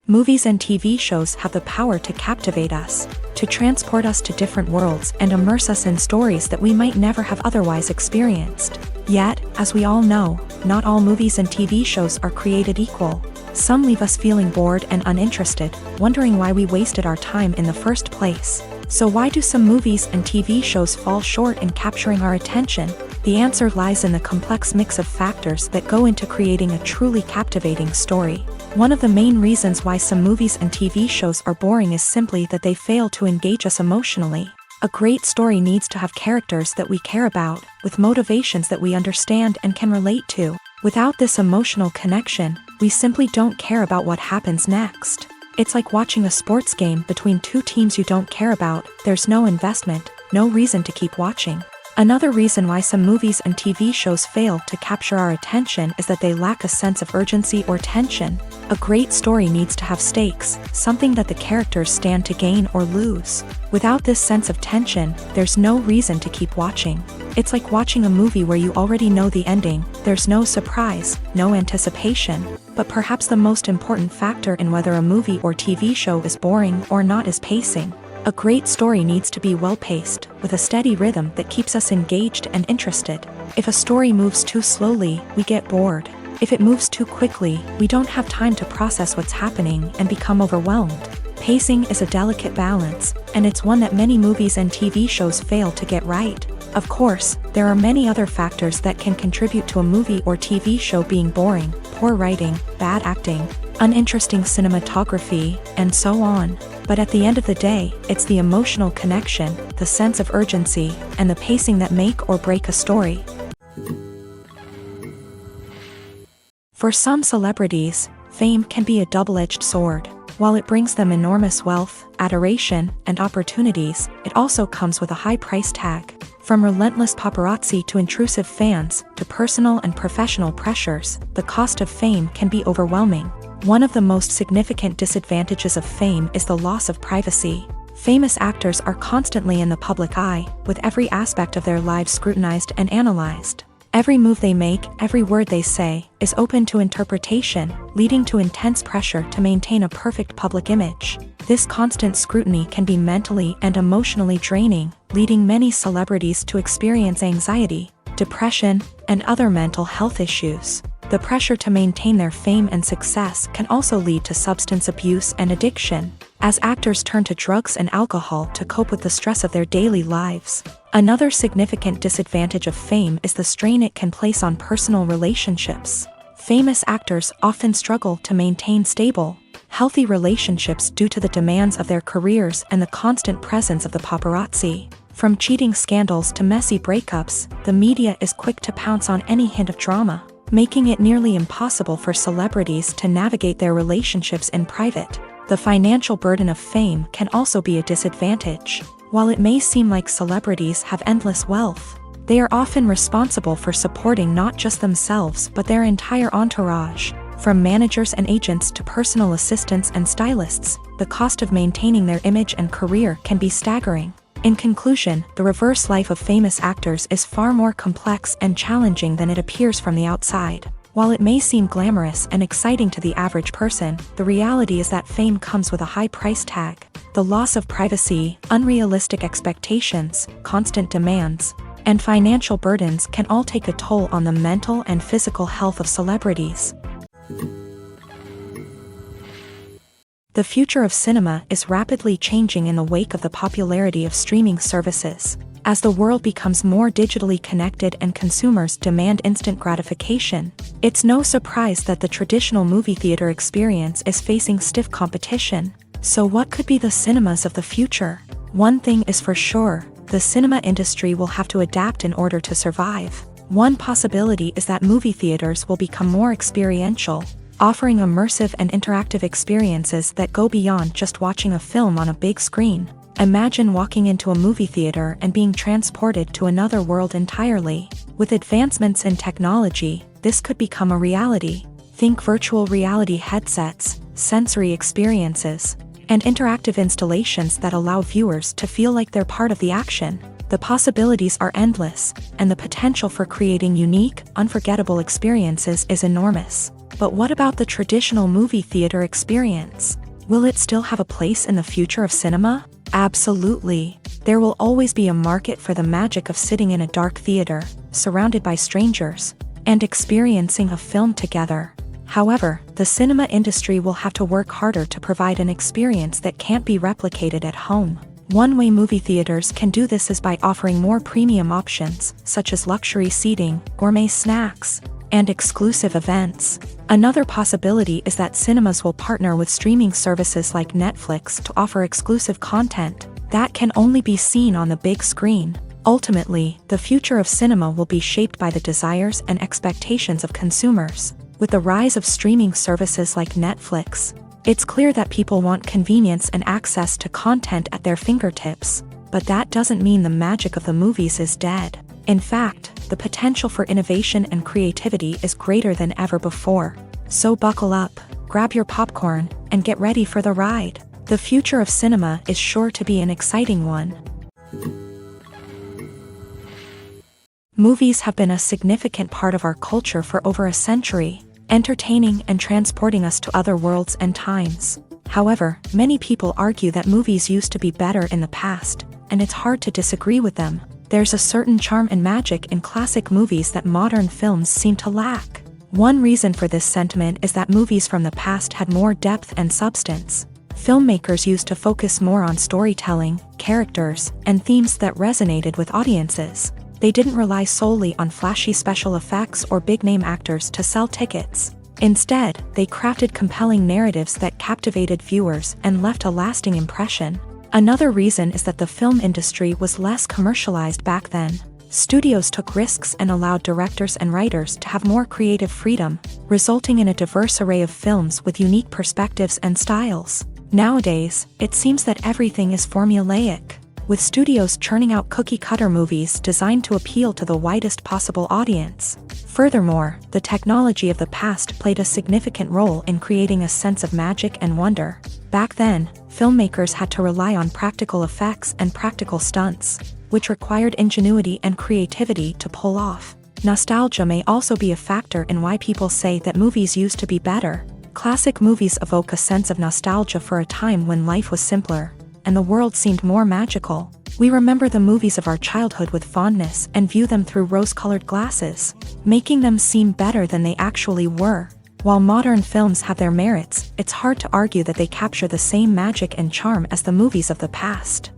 Speaker 1: Movies and TV shows have the power to captivate us, to transport us to different worlds and immerse us in stories that we might never have otherwise experienced. Yet, as we all know, not all movies and TV shows are created equal. Some leave us feeling bored and uninterested, wondering why we wasted our time in the first place. So why do some movies and TV shows fall short in capturing our attention? The answer lies in the complex mix of factors that go into creating a truly captivating story. One of the main reasons why some movies and TV shows are boring is simply that they fail to engage us emotionally. A great story needs to have characters that we care about, with motivations that we understand and can relate to. Without this emotional connection, we simply don't care about what happens next. It's like watching a sports game between two teams you don't care about. There's no investment, no reason to keep watching. Another reason why some movies and TV shows fail to capture our attention is that they lack a sense of urgency or tension. A great story needs to have stakes, something that the characters stand to gain or lose. Without this sense of tension, there's no reason to keep watching. It's like watching a movie where you already know the ending. There's no surprise, no anticipation. But perhaps the most important factor in whether a movie or TV show is boring or not is pacing. A great story needs to be well-paced, with a steady rhythm that keeps us engaged and interested. If a story moves too slowly, we get bored. If it moves too quickly, we don't have time to process what's happening and become overwhelmed. Pacing is a delicate balance, and it's one that many movies and TV shows fail to get right. Of course, there are many other factors that can contribute to a movie or TV show being boring: poor writing, bad acting, uninteresting cinematography, and so on. But at the end of the day, it's the emotional connection, the sense of urgency, and the pacing that make or break a story. For some celebrities, fame can be a double-edged sword. While it brings them enormous wealth, adoration, and opportunities, it also comes with a high price tag. From relentless paparazzi to intrusive fans, to personal and professional pressures, the cost of fame can be overwhelming. One of the most significant disadvantages of fame is the loss of privacy. Famous actors are constantly in the public eye, with every aspect of their lives scrutinized and analyzed. Every move they make, every word they say, is open to interpretation, leading to intense pressure to maintain a perfect public image. This constant scrutiny can be mentally and emotionally draining, leading many celebrities to experience anxiety, depression, and other mental health issues. The pressure to maintain their fame and success can also lead to substance abuse and addiction, as actors turn to drugs and alcohol to cope with the stress of their daily lives. Another significant disadvantage of fame is the strain it can place on personal relationships. Famous actors often struggle to maintain stable, healthy relationships due to the demands of their careers and the constant presence of the paparazzi. From cheating scandals to messy breakups, the media is quick to pounce on any hint of drama, making it nearly impossible for celebrities to navigate their relationships in private. The financial burden of fame can also be a disadvantage. While it may seem like celebrities have endless wealth, they are often responsible for supporting not just themselves but their entire entourage. From managers and agents to personal assistants and stylists, the cost of maintaining their image and career can be staggering. In conclusion, the reverse life of famous actors is far more complex and challenging than it appears from the outside. While it may seem glamorous and exciting to the average person, the reality is that fame comes with a high price tag. The loss of privacy, unrealistic expectations, constant demands, and financial burdens can all take a toll on the mental and physical health of celebrities. The future of cinema is rapidly changing in the wake of the popularity of streaming services. As the world becomes more digitally connected and consumers demand instant gratification, it's no surprise that the traditional movie theater experience is facing stiff competition. So what could be the cinemas of the future? One thing is for sure, the cinema industry will have to adapt in order to survive. One possibility is that movie theaters will become more experiential, offering immersive and interactive experiences that go beyond just watching a film on a big screen. Imagine walking into a movie theater and being transported to another world entirely. With advancements in technology, this could become a reality. Think virtual reality headsets, sensory experiences, and interactive installations that allow viewers to feel like they're part of the action. The possibilities are endless, and the potential for creating unique, unforgettable experiences is enormous. But what about the traditional movie theater experience? Will it still have a place in the future of cinema? Absolutely. There will always be a market for the magic of sitting in a dark theater, surrounded by strangers, and experiencing a film together. However, the cinema industry will have to work harder to provide an experience that can't be replicated at home. One way movie theaters can do this is by offering more premium options, such as luxury seating, gourmet snacks, and exclusive events. Another possibility is that cinemas will partner with streaming services like Netflix to offer exclusive content that can only be seen on the big screen. Ultimately, the future of cinema will be shaped by the desires and expectations of consumers. With the rise of streaming services like Netflix, it's clear that people want convenience and access to content at their fingertips. But that doesn't mean the magic of the movies is dead. In fact, the potential for innovation and creativity is greater than ever before. So buckle up, grab your popcorn, and get ready for the ride. The future of cinema is sure to be an exciting one. Movies have been a significant part of our culture for over a century, entertaining and transporting us to other worlds and times. However, many people argue that movies used to be better in the past, and it's hard to disagree with them. There's a certain charm and magic in classic movies that modern films seem to lack. One reason for this sentiment is that movies from the past had more depth and substance. filmmakers used to focus more on storytelling, characters, and themes that resonated with audiences. They didn't rely solely on flashy special effects or big-name actors to sell tickets. Instead, they crafted compelling narratives that captivated viewers and left a lasting impression. Another reason is that the film industry was less commercialized back then. Studios took risks and allowed directors and writers to have more creative freedom, resulting in a diverse array of films with unique perspectives and styles. Nowadays, it seems that everything is formulaic, with studios churning out cookie-cutter movies designed to appeal to the widest possible audience. Furthermore, the technology of the past played a significant role in creating a sense of magic and wonder. Back then, filmmakers had to rely on practical effects and practical stunts, which required ingenuity and creativity to pull off. Nostalgia may also be a factor in why people say that movies used to be better. Classic movies evoke a sense of nostalgia for a time when life was simpler, and the world seemed more magical. We remember the movies of our childhood with fondness and view them through rose-colored glasses, making them seem better than they actually were. While modern films have their merits, it's hard to argue that they capture the same magic and charm as the movies of the past.